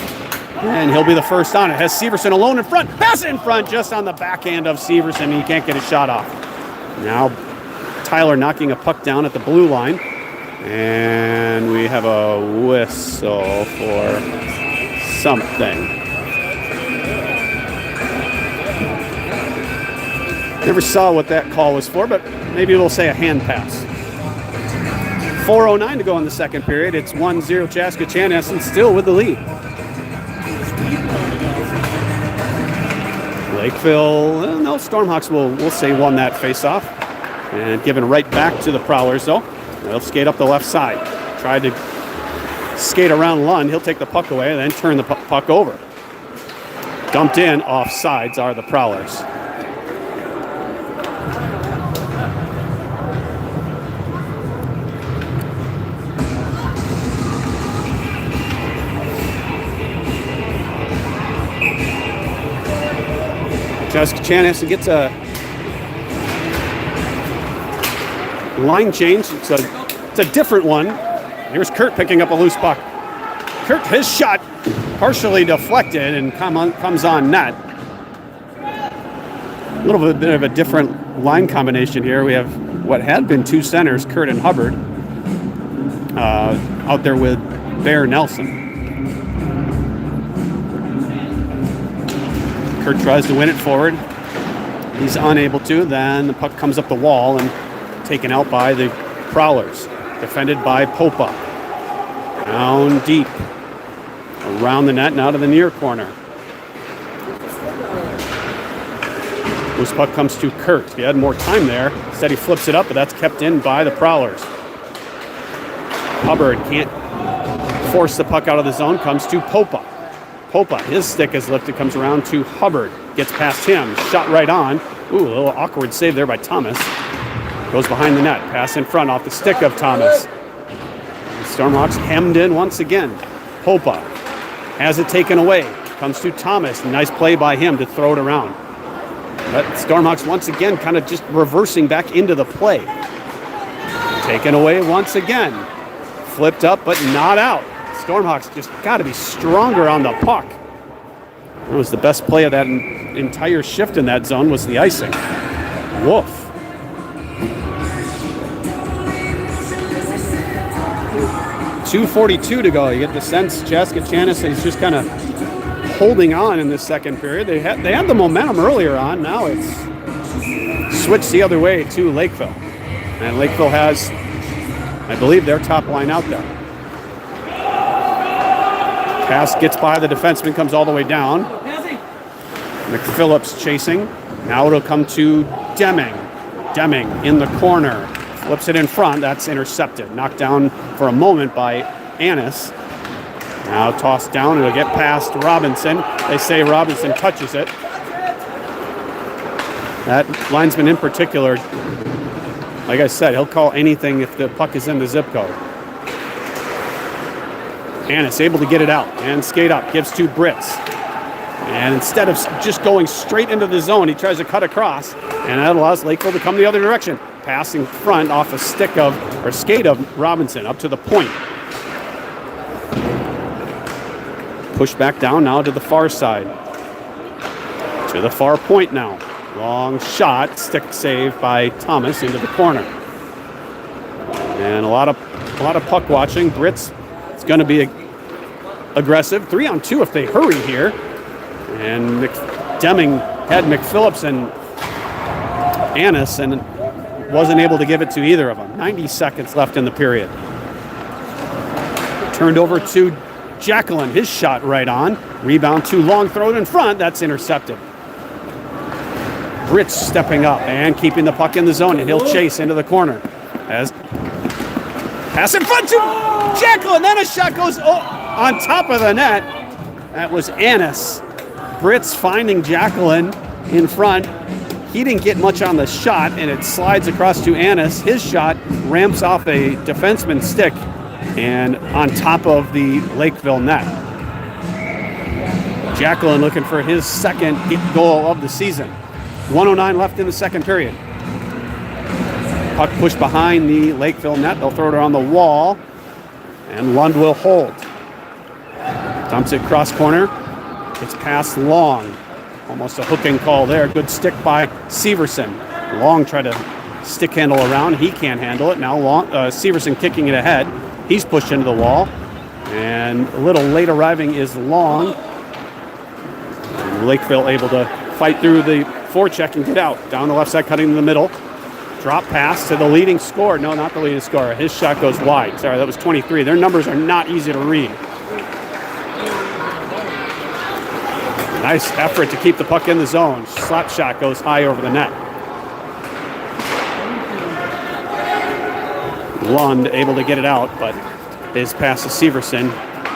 S1: And he'll be the first on it. Has Severson alone in front. Pass in front just on the backhand of Severson. He can't get a shot off. Now Tyler knocking a puck down at the blue line. And we have a whistle for something. Never saw what that call was for, but maybe we'll say a hand pass. 4:09 to go in the second period. It's 1-0 Chaska Chanhassen still with the lead. Lakeville, no, Stormhawks we'll say won that face-off. And given right back to the Prowlers, though. They'll skate up the left side. Tried to skate around Lund. He'll take the puck away and then turn the puck over. Dumped in, off sides are the Prowlers. Chaska Chanhassen gets a line change. It's a different one. Here's Kurt picking up a loose puck. Kurt, his shot partially deflected and comes on net. A little bit of a different line combination here. We have what had been two centers, Kurt and Hubbard, out there with Bear Nelson. Kurt tries to win it forward. He's unable to. Then the puck comes up the wall and taken out by the Prowlers. Defended by Popa. Down deep. Around the net and out of the near corner. This puck comes to Kurt. He had more time there. Instead he flips it up, but that's kept in by the Prowlers. Hubbard can't force the puck out of the zone. Comes to Popa. Popa, his stick is lifted, comes around to Hubbard. Gets past him, shot right on. Ooh, a little awkward save there by Thomas. Goes behind the net, pass in front off the stick of Thomas. The Stormhawks hemmed in once again. Popa has it taken away. Comes to Thomas, nice play by him to throw it around. But Stormhawks once again kind of just reversing back into the play. Taken away once again. Flipped up, but not out. Stormhawks just got to be stronger on the puck. That was the best play of that entire shift in that zone was the icing. Woof. .242 to go. You get the sense Chaska is just kind of holding on in this second period. They had the momentum earlier on. Now it's switched the other way to Lakeville. And Lakeville has, I believe, their top line out there. Pass gets by the defenseman, comes all the way down. McPhillips chasing. Now it'll come to Deming. Deming in the corner. Flips it in front. That's intercepted. Knocked down for a moment by Annis. Now tossed down. It'll get past Robinson. They say Robinson touches it. That linesman in particular, like I said, he'll call anything if the puck is in the zip code. Annis able to get it out and skate up. Gives to Britz. And instead of just going straight into the zone, he tries to cut across. And that allows Lakeville to come the other direction. Passing front off a skate of Robinson up to the point. Push back down now to the far side. To the far point now. Long shot, stick save by Thomas into the corner. And a lot of puck watching. Britz is going to be aggressive. 3-on-2 if they hurry here. And Deming had McPhillips and Annis and wasn't able to give it to either of them. 90 seconds left in the period. Turned over to Jacqueline. His shot right on. Rebound too long. Throw it in front. That's intercepted. Britz stepping up and keeping the puck in the zone, and he'll chase into the corner. As pass in front to Jacqueline. Then a shot goes on top of the net. That was Annis. Britz finding Jacqueline in front. He didn't get much on the shot, and it slides across to Annis. His shot ramps off a defenseman's stick and on top of the Lakeville net. Jacqueline looking for his second goal of the season. 1:09 left in the second period. Puck pushed behind the Lakeville net. They'll throw it around the wall, and Lund will hold. Dumps it cross corner. It's passed Long. Almost a hooking call there. Good stick by Severson. Long tried to stick handle around. He can't handle it. Now Severson kicking it ahead. He's pushed into the wall. And a little late arriving is Long. And Lakeville able to fight through the forecheck and get out. Down the left side, cutting in the middle. Drop pass to the leading scorer. No, not the leading scorer. His shot goes wide. Sorry, that was 23. Their numbers are not easy to read. Nice effort to keep the puck in the zone. Slap shot goes high over the net. Lund able to get it out, but his pass to Severson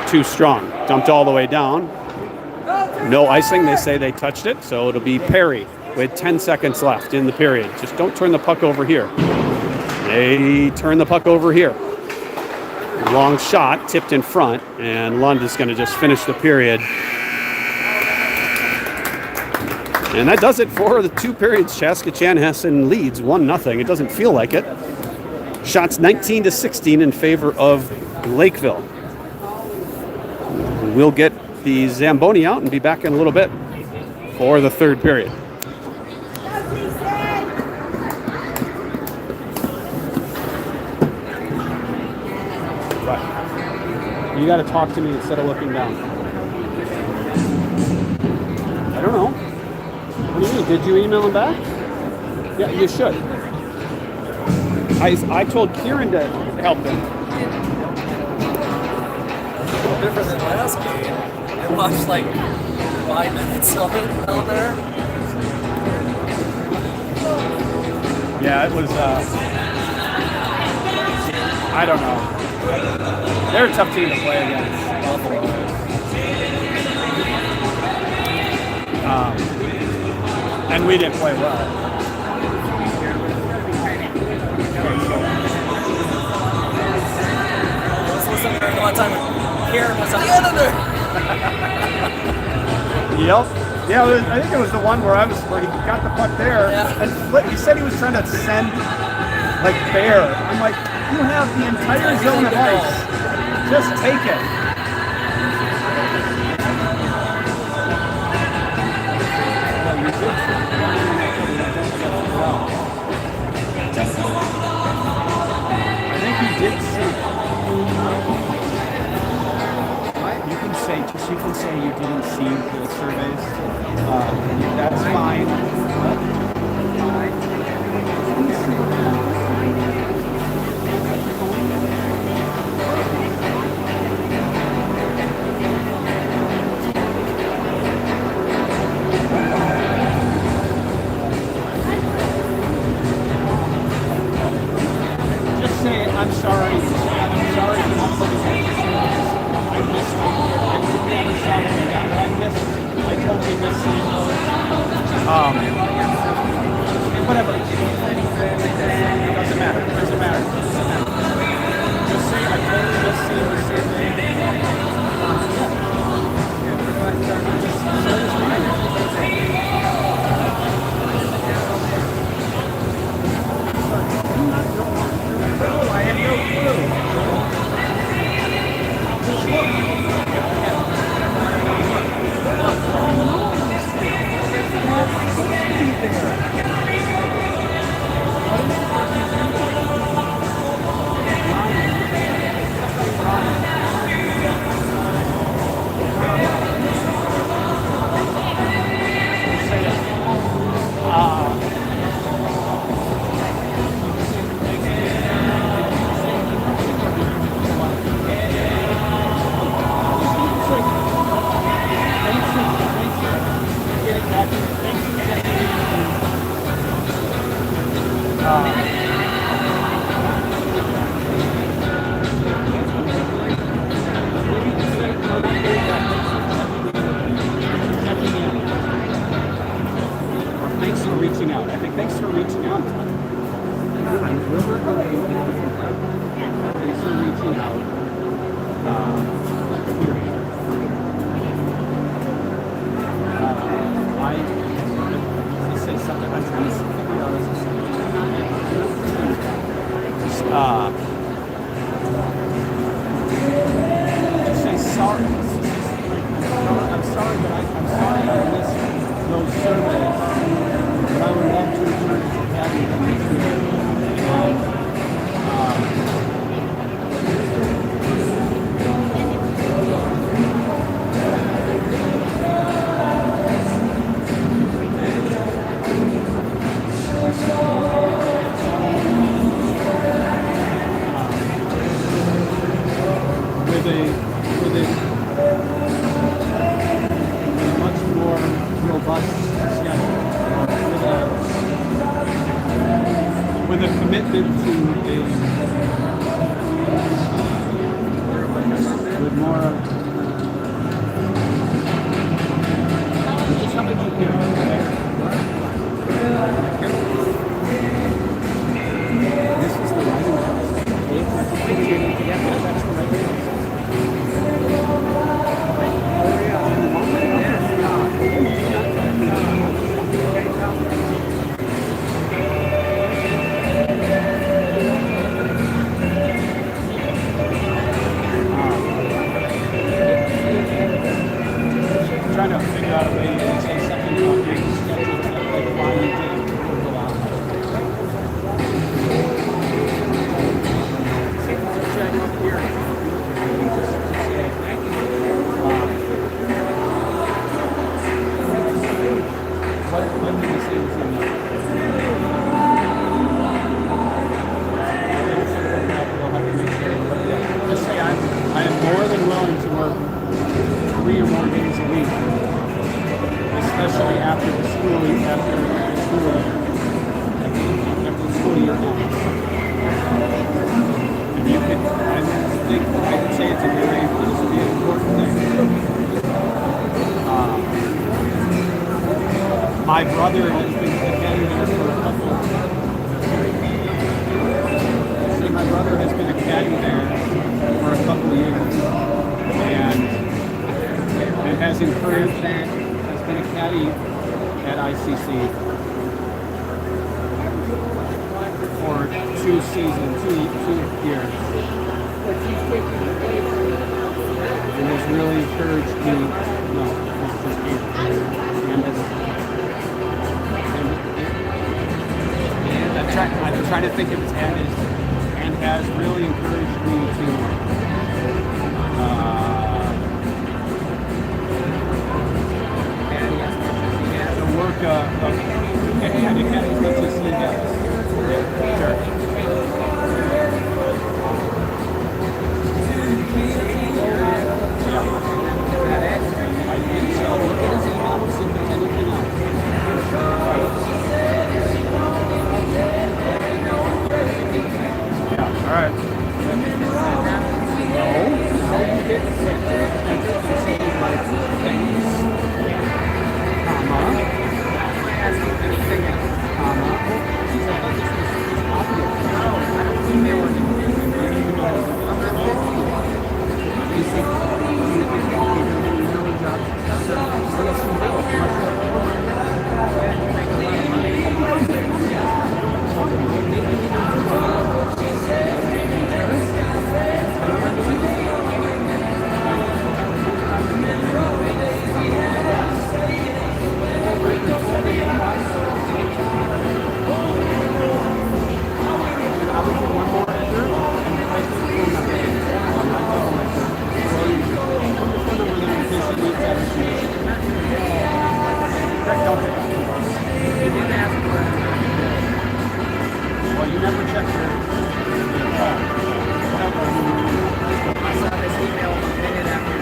S1: too strong. Dumped all the way down. No icing. They say they touched it, so it'll be Perry with 10 seconds left in the period. Just don't turn the puck over here. They turn the puck over here. Long shot, tipped in front, and Lund is going to just finish the period. And that does it for the two periods. Chaska Chanhassen leads 1-0. It doesn't feel like it. Shots 19-16 in favor of Lakeville. We'll get the Zamboni out and be back in a little bit for the third period. Right. You got to talk to me instead of looking down. I don't know. What do you mean? Did you email him back? Yeah, you should. I told Kieran to help him.
S2: Different than last game. I watched like 5 minutes of it down there.
S1: Yeah, it was, I don't know. They're a tough team to play against. And we didn't play well.
S2: I was listening during the one time Kieran was on the editor.
S1: Yep. Yeah, I think it was the one where he got the puck there, and he said he was trying to send like Bear. I'm like, you have the entire zone of ice. Just take it. yes, you can say you didn't see the surveys. That's fine. Just say, I'm sorry. I'm sorry for not putting it in the surveys. I missed it. I never saw it. I totally missed it. Whatever. Doesn't matter. Doesn't matter. Just say I totally missed it in the survey. I have Thanks for reaching out. I think thanks for reaching out. Thanks for reaching out. I say something. I'm trying to figure out just say sorry. I'm sorry, but I'm sorry I missed those surveys. But I would love to return to Academy. With a much more robust schedule, with a commitment to with more just how much you this is the writing house. That's the writing house. Trying to figure out a way to say something about your schedule, like why you didn't go out. What did you say was in there? Just say I am more than willing to work 3 or more days a week, especially after the school year ends. And you could, I could say it's a very important thing. My brother has been a caddy there for a couple. My brother has been a caddy there for a couple of years, and it has encouraged, has been a caddy at ICC for 2 seasons, 2 years. It has really encouraged me. It's just here. I'm trying to think of its and has really encouraged me to
S3: and you can't wait to see that. Sure. All right. Well, you never check your
S2: I saw this email a minute after.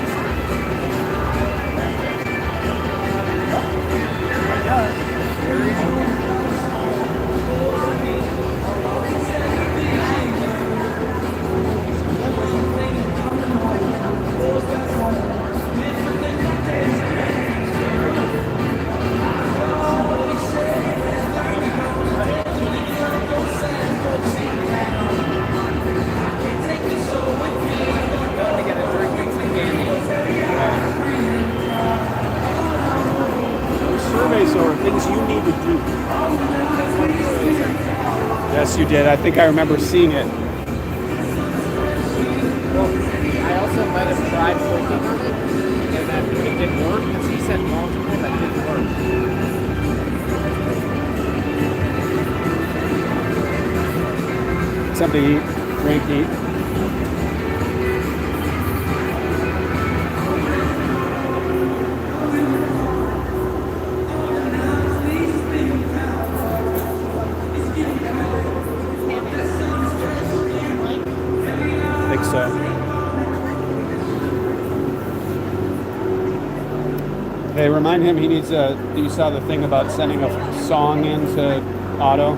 S3: surveys or things you need to do.
S1: Yes, you did. I think I remember seeing it.
S2: Well, I also might have tried clicking on it, and then it didn't work, because he said multiple that didn't work.
S1: Something to eat, drink, eat. I think so. Hey, remind him he needs a. You saw the thing about sending a song into Auto.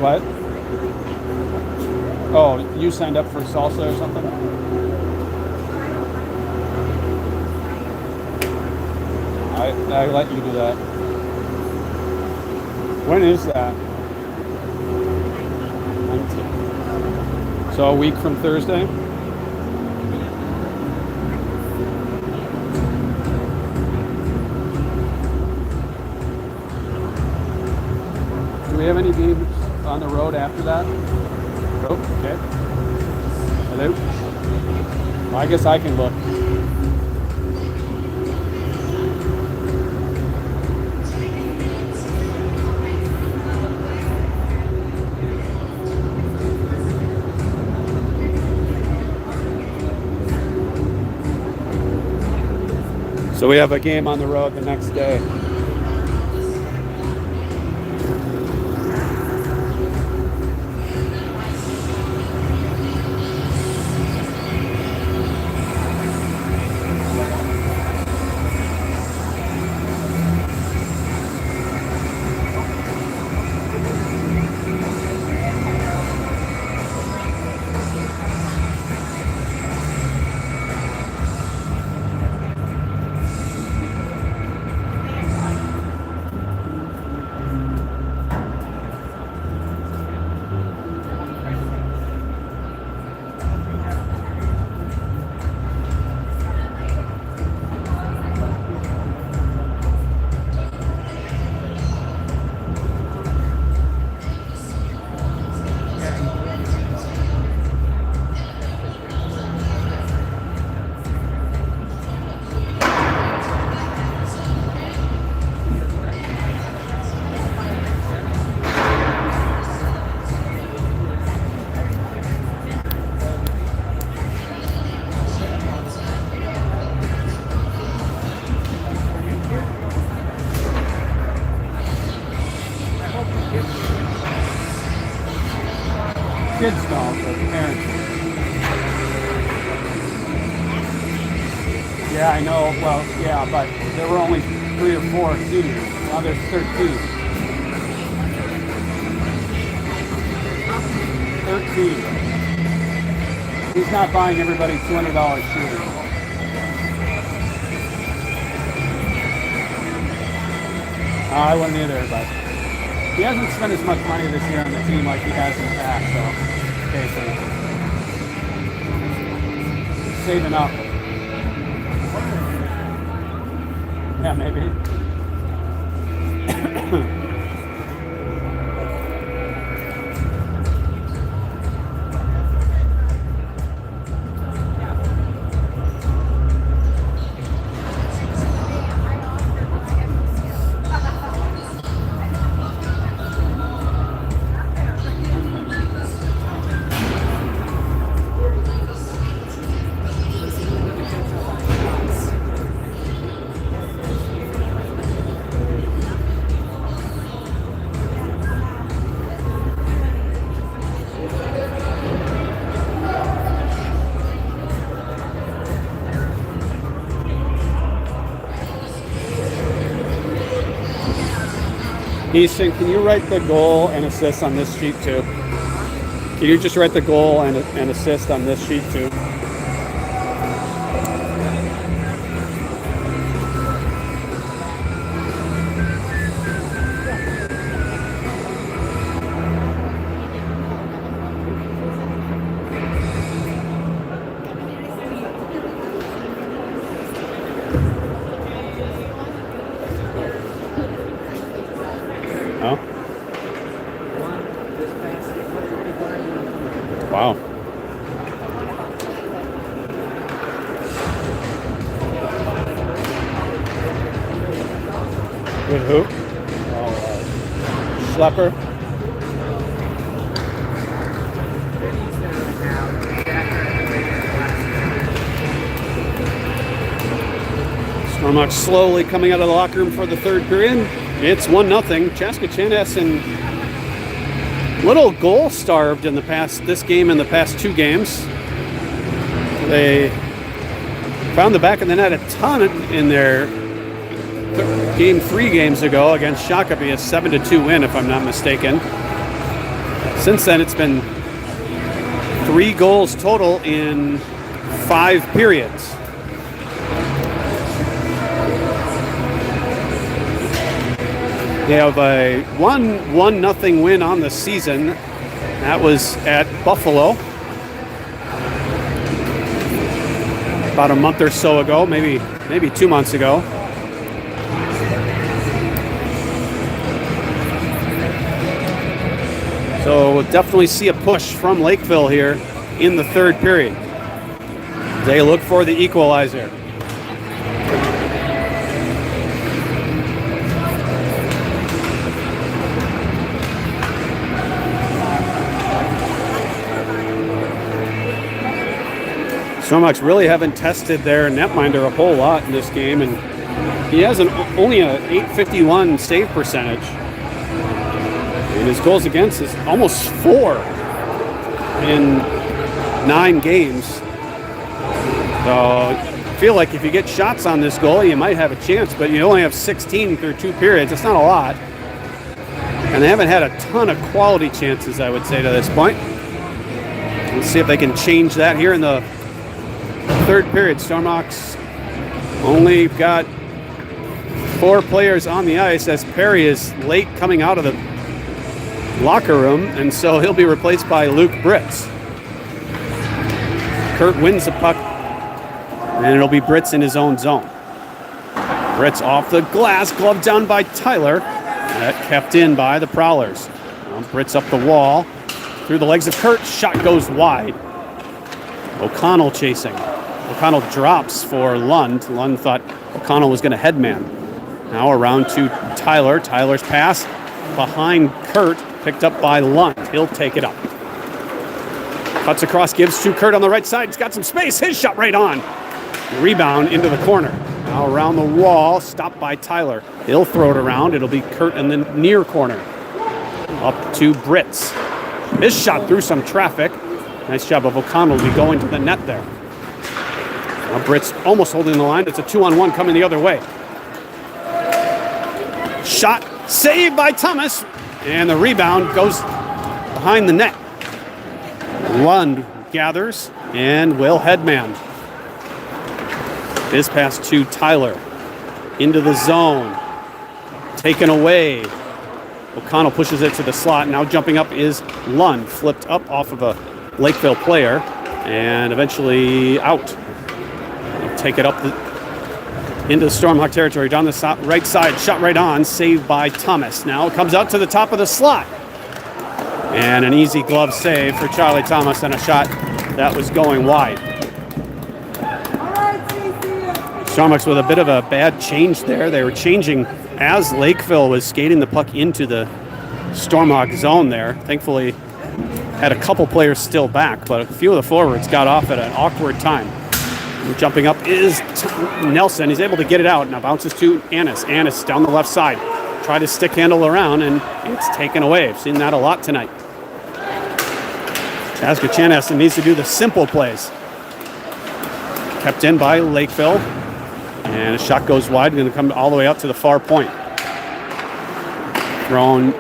S1: What? Oh, you signed up for salsa or something? I let you do that. When is that? 19th. So a week from Thursday? Do we have any games on the road after that? Oh, okay. Hello? Well, I guess I can look. So we have a game on the road the next day.
S3: kids don't, but the parents. Yeah, I know. Well, yeah, but there were only 3 or 4 seniors. Now there's 13. 13. He's not buying everybody $200 shoes. I wouldn't either, but he hasn't spent as much money this year on the team like he has in the past, so okay, so saving up. Yeah, maybe. Easton, can you write the goal and assist on this sheet too? Can you just write the goal and assist on this sheet too? Oh. Wow. With who? Schlepper. Stormhawks slowly coming out of the locker room for the third period. It's 1-0. Chaska Chanhassen little goal starved in this game and the past 2 games. They found the back of the net a ton in their game 3 games ago against Shakopee, a 7-2 win, if I'm not mistaken. Since then, it's been 3 goals total in 5 periods. They have a 1-0 win on the season. That was at Buffalo about a month or so ago, maybe 2 months ago. So we'll definitely see a push from Lakeville here in the third period. They look for the equalizer. Stormhawks really haven't tested their netminder a whole lot in this game, and he has only a .851 save percentage. And his goals against is almost 4 in 9 games. So I feel like if you get shots on this goal, you might have a chance, but you only have 16 through 2 periods. It's not a lot. And they haven't had a ton of quality chances, I would say, to this point. Let's see if they can change that here in the third period. Stormhawks only got 4 players on the ice as Perry is late coming out of the locker room, and so he'll be replaced by Luke Britz. Kurt wins the puck, and it'll be Britz in his own zone. Britz off the glass, glove down by Tyler. That kept in by the Prowlers. Now Britz up the wall, through the legs of Kurt, shot goes wide. O'Connell chasing. O'Connell drops for Lund. Lund thought O'Connell was going to headman. Now around to Tyler. Tyler's pass behind Kurt, picked up by Lund. He'll take it up. Cuts across, gives to Kurt on the right side. He's got some space. His shot right on. Rebound into the corner. Now around the wall, stopped by Tyler. He'll throw it around. It'll be Kurt in the near corner. Up to Britz.
S1: His shot through some traffic. Nice job of O'Connell to be going to the net there. Now Britt's almost holding the line. It's a 2-on-1 coming the other way. Shot saved by Thomas. And the rebound goes behind the net. Lund gathers and will headman. His pass to Tyler. Into the zone. Taken away. O'Connell pushes it to the slot. Now jumping up is Lund. Flipped up off of a Lakeville player. And eventually out. Take it up into the Stormhawk territory. Down the right side. Shot right on. Saved by Thomas. Now it comes out to the top of the slot. And an easy glove save for Charlie Thomas and a shot that was going wide. Stormhawks with a bit of a bad change there. They were changing as Lakeville was skating the puck into the Stormhawk zone there. Thankfully, had a couple players still back, but a few of the forwards got off at an awkward time. Jumping up is Nelson. He's able to get it out. Now bounces to Annis. Annis down the left side. Try to stick handle around, and it's taken away. I've seen that a lot tonight. Chaska Chanhassen needs to do the simple plays. Kept in by Lakeville. And a shot goes wide, going to come all the way out to the far point. Thrown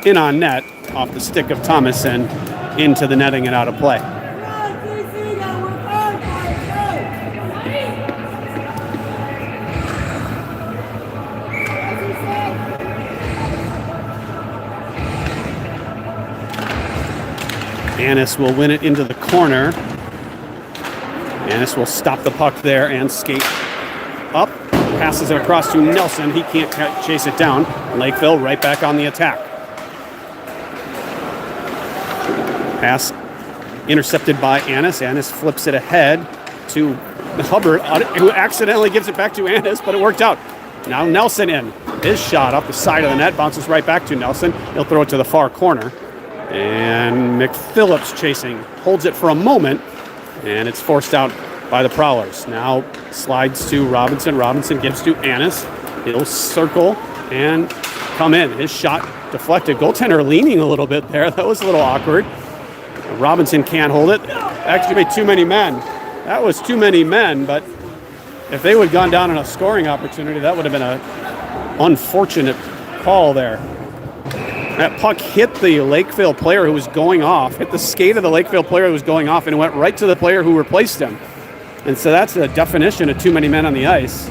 S1: in on net off the stick of Thomas and into the netting and out of play. Annis will win it into the corner. Annis will stop the puck there and skate up, passes it across to Nelson. He can't chase it down. Lakeville right back on the attack. Pass intercepted by Annis. Annis flips it ahead to Hubbard, who accidentally gives it back to Annis, but it worked out. Now Nelson in. His shot up the side of the net, bounces right back to Nelson. He'll throw it to the far corner. And McPhillips chasing, holds it for a moment, and it's forced out by the Prowlers. Now slides to Robinson. Robinson gives to Annis. He'll circle and come in. His shot deflected. Goaltender leaning a little bit there. That was a little awkward. Robinson can't hold it. Actually made too many men. That was too many men, but if they would have gone down on a scoring opportunity, that would have been an unfortunate call there. That puck hit the Lakeville player who was going off, hit the skate of the Lakeville player who was going off, and it went right to the player who replaced him. And so that's the definition of too many men on the ice.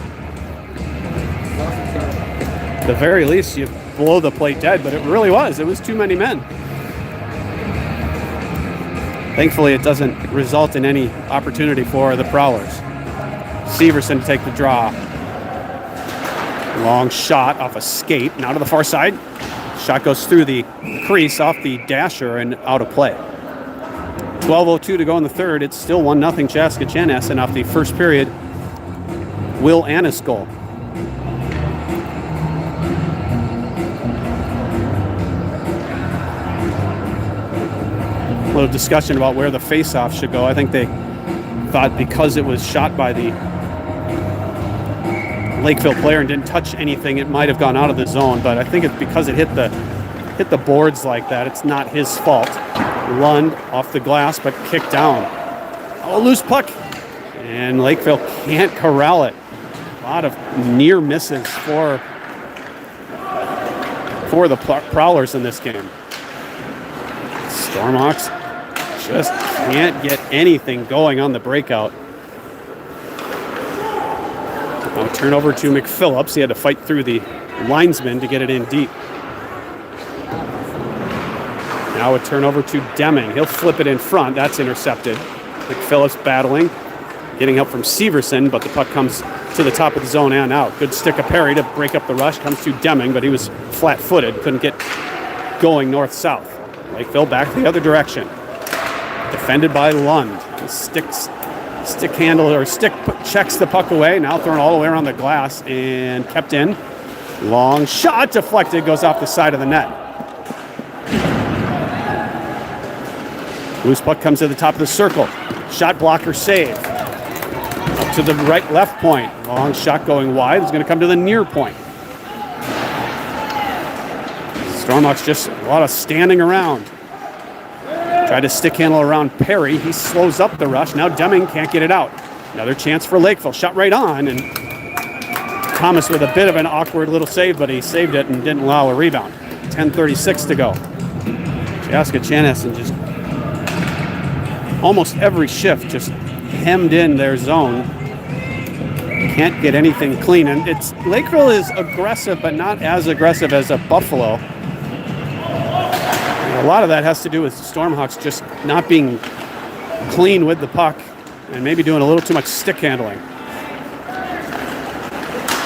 S1: At the very least, you blow the play dead, but it really was. It was too many men. Thankfully, it doesn't result in any opportunity for the Prowlers. Severson to take the draw. Long shot off a skate. Now to the far side. Shot goes through the crease off the dasher and out of play. 12:02 to go in the third. It's still 1-0 Chaska Chanhassen off the first period. Will Annis goal. A little discussion about where the face-off should go. I think they thought because it was shot by the Lakeville player and didn't touch anything, it might have gone out of the zone, but I think it's because it hit the boards like that. It's not his fault. Lund off the glass, but kicked down. Oh, loose puck. And Lakeville can't corral it. A lot of near misses for the Prowlers in this game. Stormhawks just can't get anything going on the breakout. Now turnover to McPhillips. He had to fight through the linesman to get it in deep. Now a turnover to Deming. He'll flip it in front. That's intercepted. McPhillips battling, getting help from Severson, but the puck comes to the top of the zone and out. Good stick of Perry to break up the rush. Comes to Deming, but he was flat-footed. Couldn't get going north-south. Lakeville back the other direction. Defended by Lund. Stick checks the puck away. Now thrown all the way around the glass and kept in. Long shot deflected, goes off the side of the net. Loose puck comes to the top of the circle. Shot blocker save. Up to the left point. Long shot going wide. It's going to come to the near point. Stormhawks just a lot of standing around. Tried to stick handle around Perry. He slows up the rush. Now Deming can't get it out. Another chance for Lakeville. Shot right on, and Thomas with a bit of an awkward little save, but he saved it and didn't allow a rebound. 10:36 to go. Chaska Chanhassen just almost every shift just hemmed in their zone. Can't get anything clean, and Lakeville is aggressive, but not as aggressive as a Buffalo. And a lot of that has to do with Stormhawks just not being clean with the puck and maybe doing a little too much stick handling.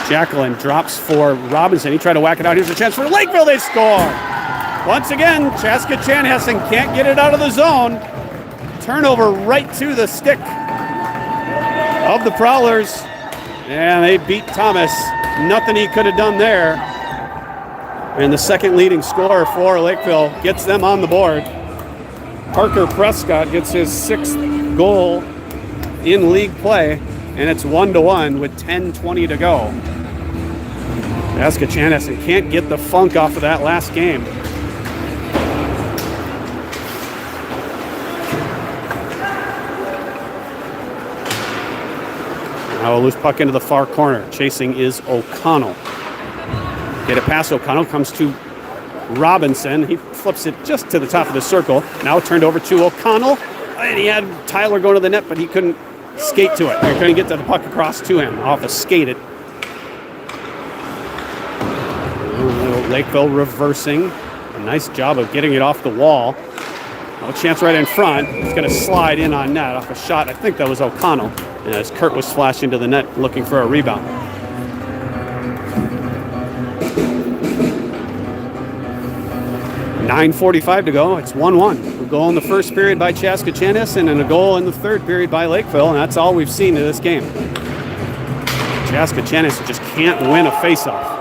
S1: Jacqueline drops for Robinson. He tried to whack it out. Here's a chance for Lakeville. They score. Once again, Chaska Chanhassen can't get it out of the zone. Turnover right to the stick of the Prowlers. And they beat Thomas. Nothing he could have done there. And the second leading scorer for Lakeville gets them on the board. Parker Prescott gets his 6th goal in league play, and it's 1-1 with 10:20 to go. Chaska Chanhassen can't get the funk off of that last game. Now a loose puck into the far corner. Chasing is O'Connell. Get a pass. O'Connell comes to Robinson. He flips it just to the top of the circle. Now turned over to O'Connell. And he had Tyler go to the net, but he couldn't skate to it. He couldn't get the puck across to him. Off a skate it. Lakeville reversing. A nice job of getting it off the wall. No chance right in front. It's going to slide in on net off a shot. I think that was O'Connell. And as Kurt was flashed into the net looking for a rebound. .9:45 to go. It's 1-1. A goal in the first period by Chaska Chanhassen and a goal in the third period by Lakeville, and that's all we've seen in this game. Chaska Chanhassen just can't win a faceoff.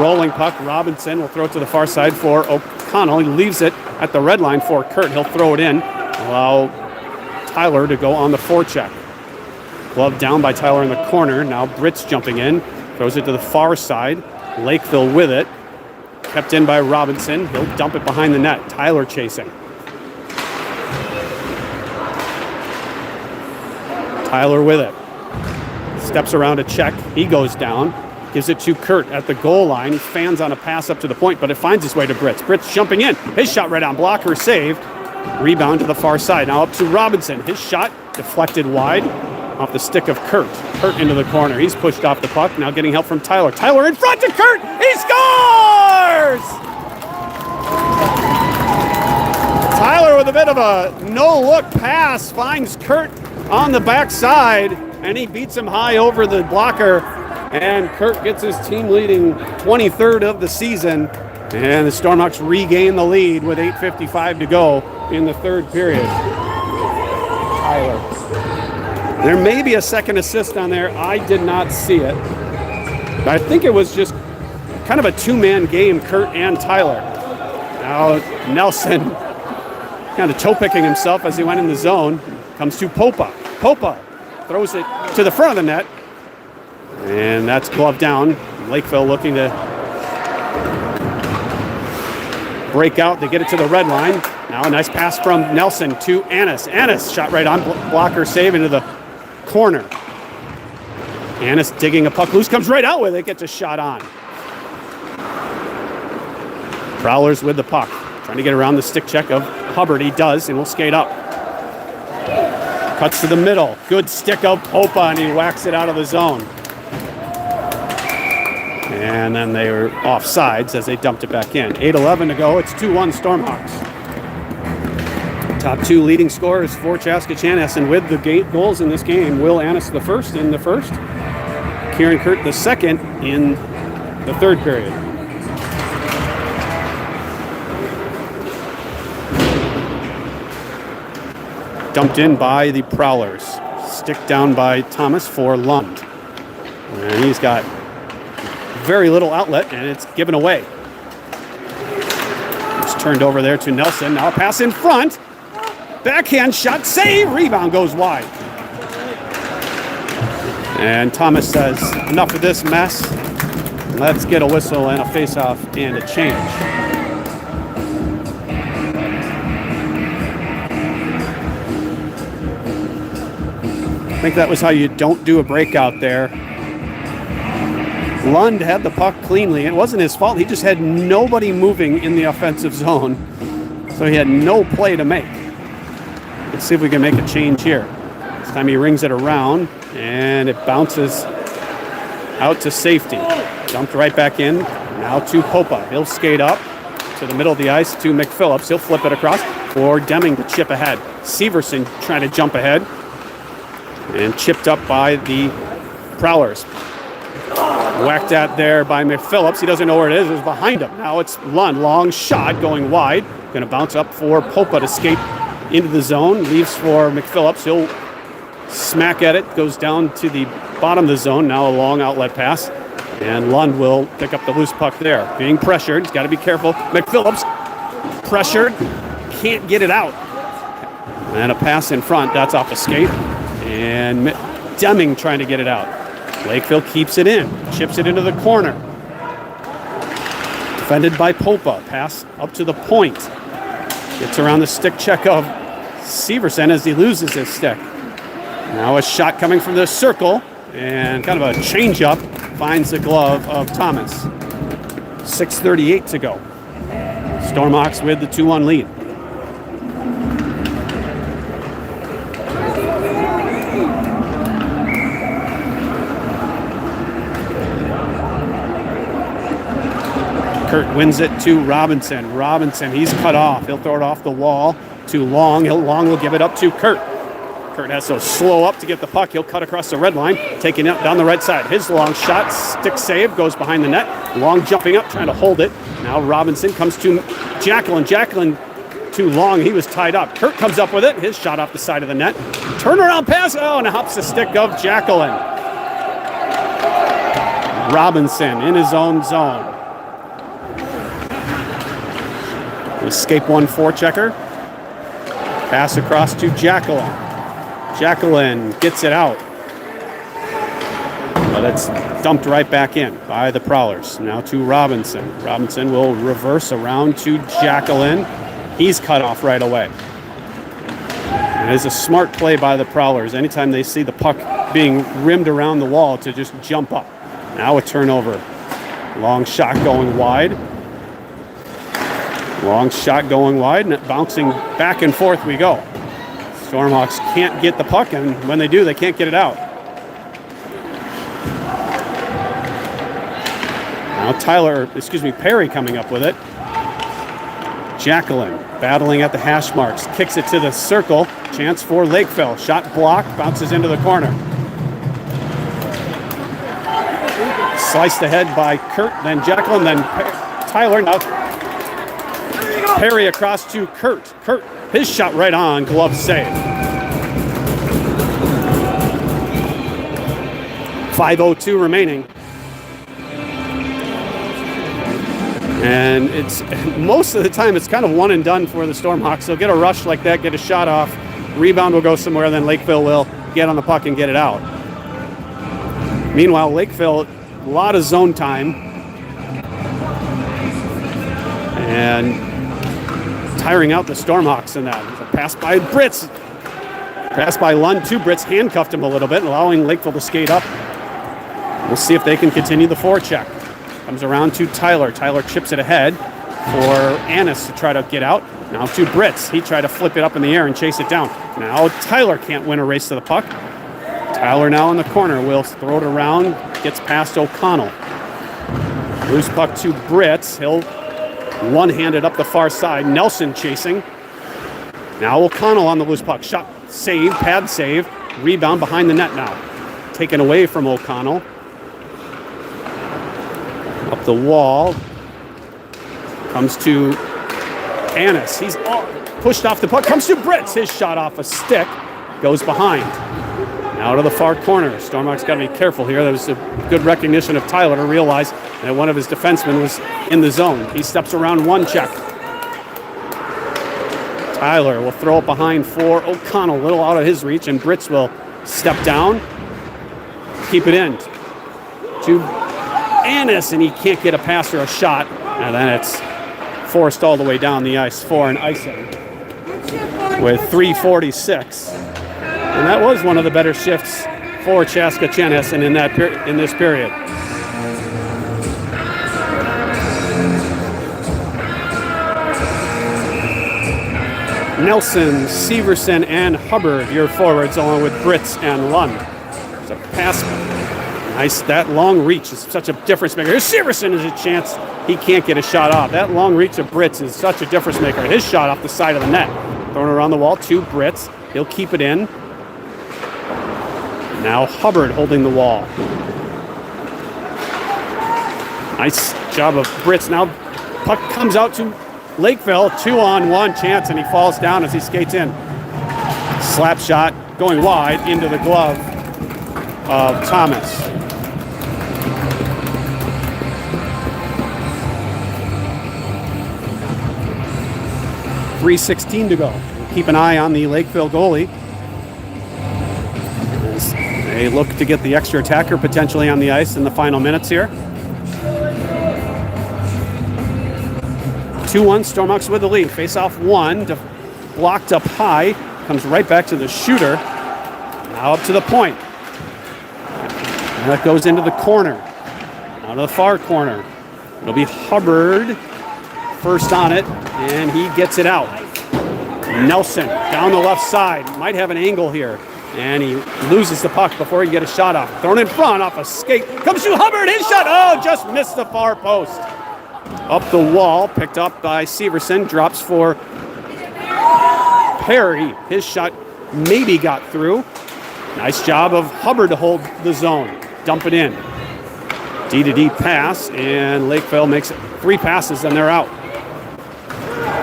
S1: Rolling puck. Robinson will throw it to the far side for O'Connell. He leaves it at the red line for Kurt. He'll throw it in. Allow Tyler to go on the forecheck. Glove down by Tyler in the corner. Now Britt's jumping in. Throws it to the far side. Lakeville with it. Kept in by Robinson. He'll dump it behind the net. Tyler chasing. Tyler with it. Steps around a check. He goes down. Gives it to Kurt at the goal line. He fans on a pass up to the point, but it finds its way to Britt's. Britt's jumping in. His shot right on blocker saved. Rebound to the far side. Now up to Robinson. His shot deflected wide off the stick of Kurt. Kurt into the corner. He's pushed off the puck. Now getting help from Tyler. Tyler in front to Kurt. He scores! Tyler with a bit of a no-look pass finds Kurt on the backside, and he beats him high over the blocker. And Kurt gets his team leading 23rd of the season. And the Stormhawks regain the lead with 8:55 to go in the third period. Tyler. There may be a second assist on there. I did not see it. But I think it was just kind of a two-man game, Kurt and Tyler. Now Nelson kind of toe-picking himself as he went in the zone. Comes to Popa. Popa throws it to the front of the net. And that's glove down. Lakeville looking to break out. They get it to the red line. Now a nice pass from Nelson to Annis. Annis shot right on. Blocker save into the corner. Annis digging a puck loose. Comes right out with it. Gets a shot on. Prowlers with the puck. Trying to get around the stick check of Hubbard. He does, and will skate up. Cuts to the middle. Good stick of Popa, and he whacks it out of the zone. And then they were off sides as they dumped it back in. 8:11 to go. It's 2-1 Stormhawks. Top two leading scorers for Chaska Chanhassen with the goals in this game. Will Annis the first in the first. Kieran Kurt the second in the third period. Dumped in by the Prowlers. Stick down by Thomas for Lund. And he's got very little outlet, and it's given away. It's turned over there to Nelson. Now a pass in front. Backhand shot, save. Rebound goes wide. And Thomas says, enough of this mess. Let's get a whistle and a face-off and a change. think that was how you don't do a breakout there. Lund had the puck cleanly. It wasn't his fault. He just had nobody moving in the offensive zone. So he had no play to make. Let's see if we can make a change here. This time he rings it around, and it bounces out to safety. Dumped right back in. Now to Popa. He'll skate up to the middle of the ice to McPhillips. He'll flip it across for Deming to chip ahead. Severson trying to jump ahead. And chipped up by the Prowlers. Whacked at there by McPhillips. He doesn't know where it is. It was behind him. Now it's Lund. Long shot going wide. Going to bounce up for Popa to skate into the zone. Leaves for McPhillips. He'll smack at it. Goes down to the bottom of the zone. Now a long outlet pass. And Lund will pick up the loose puck there. Being pressured. He's got to be careful. McPhillips pressured. Can't get it out. And a pass in front. That's off a skate. And Deming trying to get it out. Lakeville keeps it in. Chips it into the corner. Defended by Popa. Pass up to the point. Gets around the stick check of Severson as he loses his stick. Now a shot coming from the circle. And kind of a change-up. Finds the glove of Thomas. 6:38 to go. Stormhawks with the 2-1 lead. Kurt wins it to Robinson. Robinson, he's cut off. He'll throw it off the wall to Long. Long will give it up to Kurt. Kurt has to slow up to get the puck. He'll cut across the red line, taking it down the right side. His long shot, stick save, goes behind the net. Long jumping up, trying to hold it. Now Robinson comes to Jacqueline. Jacqueline to Long. He was tied up. Kurt comes up with it. His shot off the side of the net. Turnaround pass. Oh, and hops the stick of Jacqueline. Robinson in his own zone. Escape 1-4 checker. Pass across to Jacqueline. Jacqueline gets it out. But it's dumped right back in by the Prowlers. Now to Robinson. Robinson will reverse around to Jacqueline. He's cut off right away. And it is a smart play by the Prowlers. Anytime they see the puck being rimmed around the wall to just jump up. Now a turnover. Long shot going wide. Long shot going wide, and bouncing back and forth we go. Stormhawks can't get the puck, and when they do, they can't get it out. Now Perry coming up with it. Jacqueline battling at the hash marks, kicks it to the circle. Chance for Lakeville. Shot blocked, bounces into the corner. Sliced ahead by Kurt, then Jacqueline, then Tyler. Now Perry across to Kurt. Kurt, his shot right on, glove save. 5:02 remaining. And it's most of the time it's kind of one and done for the Stormhawks. They'll get a rush like that, get a shot off, rebound will go somewhere, then Lakeville will get on the puck and get it out. Meanwhile, Lakeville, a lot of zone time. And tiring out the Stormhawks in that. A pass by Brits. Pass by Lund to Brits, handcuffed him a little bit, allowing Lakeville to skate up. We'll see if they can continue the forecheck. Comes around to Tyler. Tyler chips it ahead for Annis to try to get out. Now to Brits. He tried to flip it up in the air and chase it down. Now Tyler can't win a race to the puck. Tyler now in the corner will throw it around. Gets past O'Connell. Loose puck to Brits. He'll one-handed up the far side. Nelson chasing. Now O'Connell on the loose puck. Shot, save, pad save. Rebound behind the net now. Taken away from O'Connell. Up the wall. Comes to Annis. He's pushed off the puck. Comes to Brits. His shot off a stick. Goes behind. Now to the far corner. Stormhawks got to be careful here. There was a good recognition of Tyler to realize that one of his defensemen was in the zone. He steps around one check. Tyler will throw it behind for O'Connell, a little out of his reach, and Brits will step down, keep it in to Annis, and he can't get a pass or a shot. And then it's forced all the way down the ice for an icing with 3:46.
S3: And that was one of the better shifts for Chaska Chenessen in this period. Nelson, Severson, and Hubbard, your forwards, along with Britz and Lund. It's a pass. Nice. That long reach is such a difference maker. Here's Severson has a chance. He can't get a shot off. That long reach of Britz is such a difference maker. His shot off the side of the net. Thrown around the wall to Britz. He'll keep it in. Now Hubbard holding the wall. Nice job of Britz. Now puck comes out to Lakeville. 2-on-1 chance, and he falls down as he skates in. Slap shot going wide into the glove of Thomas. .316 to go. Keep an eye on the Lakeville goalie as they look to get the extra attacker potentially on the ice in the final minutes here. 2-1, Stormhawks with the lead. Face off one, blocked up high, comes right back to the shooter. Now up to the point. And that goes into the corner. Out of the far corner. It'll be Hubbard first on it, and he gets it out. Nelson down the left side, might have an angle here, and he loses the puck before he can get a shot off. Thrown in front off a skate, comes to Hubbard, his shot, oh, just missed the far post. Up the wall, picked up by Severson, drops for Perry. His shot maybe got through. Nice job of Hubbard to hold the zone, dump it in. D-to-D pass, and Lakeville makes 3 passes, and they're out.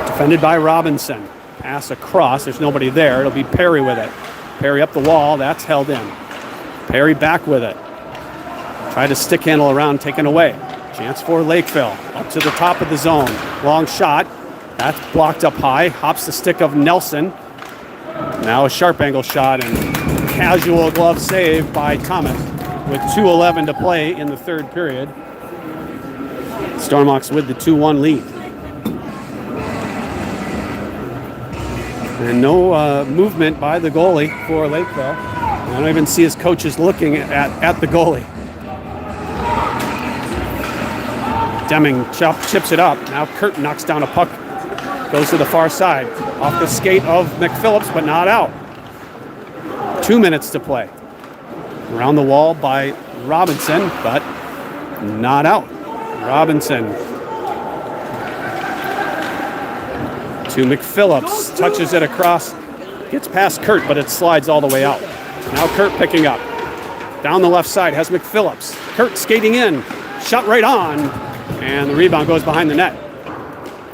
S3: Defended by Robinson. Pass across. There's nobody there. It'll be Perry with it. Perry up the wall. That's held in. Perry back with it. Tried to stick handle around, taken away. Chance for Lakeville. Up to the top of the zone. Long shot. That's blocked up high. Hops the stick of Nelson. Now a sharp angle shot and casual glove save by Thomas with 2:11 to play in the third period. Stormhawks with the 2-1 lead. And no movement by the goalie for Lakeville. I don't even see his coaches looking at the goalie. Deming chips it up. Now Kurt knocks down a puck. Goes to the far side. Off the skate of McPhillips, but not out. 2 minutes to play. Around the wall by Robinson, but not out. Robinson to McPhillips, touches it across, gets past Kurt, but it slides all the way out. Now Kurt picking up. Down the left side has McPhillips. Kurt skating in, shot right on, and the rebound goes behind the net.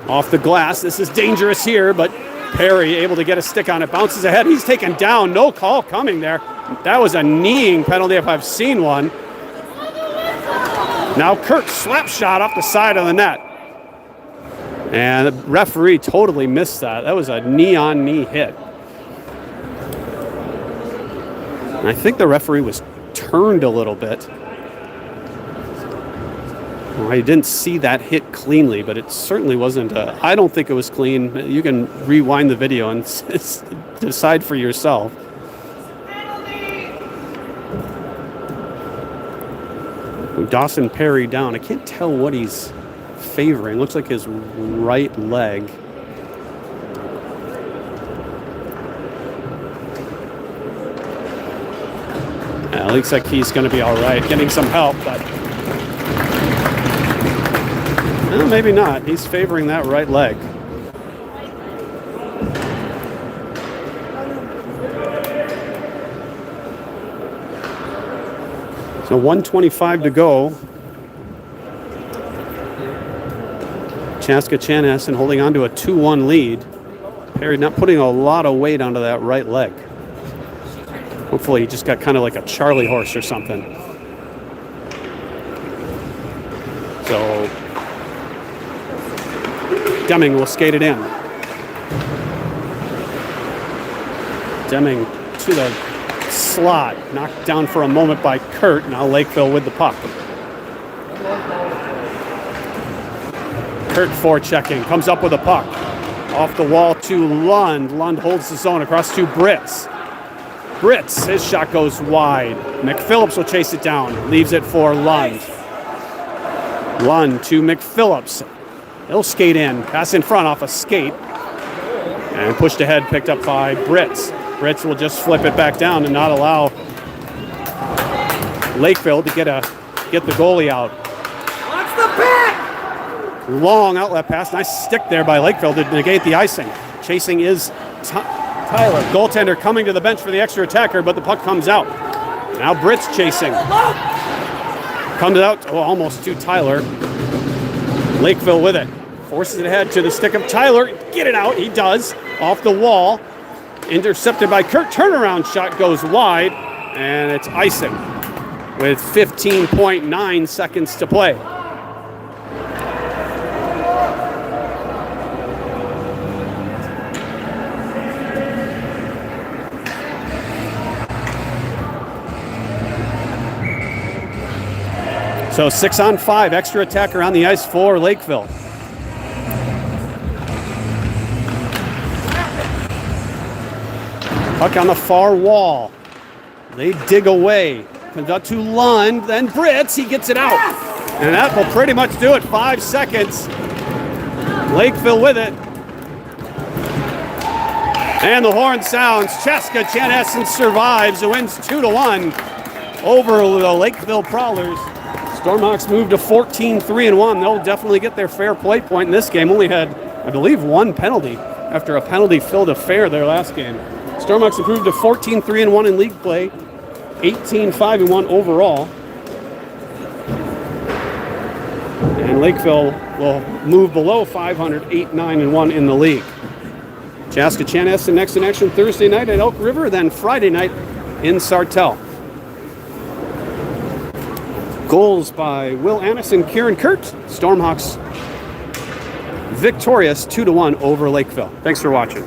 S3: Off the glass, this is dangerous here, but Perry able to get a stick on it, bounces ahead, he's taken down, no call coming there. That was a kneeing penalty if I've seen one. Now Kurt slap shot off the side of the net. And the referee totally missed that. That was a knee-on-knee hit. And I think the referee was turned a little bit. Well, I didn't see that hit cleanly, but it certainly wasn't. I don't think it was clean. You can rewind the video and decide for yourself. Dawson Perry down. I can't tell what he's favoring. Looks like his right leg. It looks like he's going to be all right. Getting some help, but well, maybe not. He's favoring that right leg. So 1:25 to go. Chaska Chenessen holding on to a 2-1 lead. Perry not putting a lot of weight onto that right leg. Hopefully he just got kind of like a Charlie horse or something. So Deming will skate it in. Deming to the slot, knocked down for a moment by Kurt. Now Lakeville with the puck. Kurt forechecking, comes up with a puck. Off the wall to Lund. Lund holds the zone across to Britz.
S1: Britz, his shot goes wide. McPhillips will chase it down. Leaves it for Lund. Lund to McPhillips. He'll skate in. Pass in front off a skate. And pushed ahead, picked up by Britz. Britz will just flip it back down and not allow Lakeville to get the goalie out.
S2: What's the back?
S1: Long outlet pass. Nice stick there by Lakeville to negate the icing. Chasing is Tyler. Goaltender coming to the bench for the extra attacker, but the puck comes out. Now Britz chasing. Comes out almost to Tyler. Lakeville with it. Forces it ahead to the stick of Tyler. Get it out. He does. Off the wall. Intercepted by Kurt. Turnaround shot goes wide. And it's icing with 15.9 seconds to play. So 6-on-5, extra attacker on the ice for Lakeville. Puck on the far wall. They dig away. Comes out to Lund, then Britz, he gets it out. And that will pretty much do it, 5 seconds. Lakeville with it. And the horn sounds. Chaska Chanhassen survives and wins 2-1 over the Lakeville Prowlers. Stormhawks moved to 14-3-1. They'll definitely get their fair play point in this game. Only had, I believe, 1 penalty after a penalty-filled affair their last game. Stormhawks improved to 14-3-1 in league play, 18-5-1 overall. And Lakeville will move below 500, 8-9-1 in the league. Chaska Chanhassen next in action Thursday night at Elk River, then Friday night in Sartell. Goals by Will Annis and Kieran Kurt. Stormhawks victorious 2-1 over Lakeville. Thanks for watching.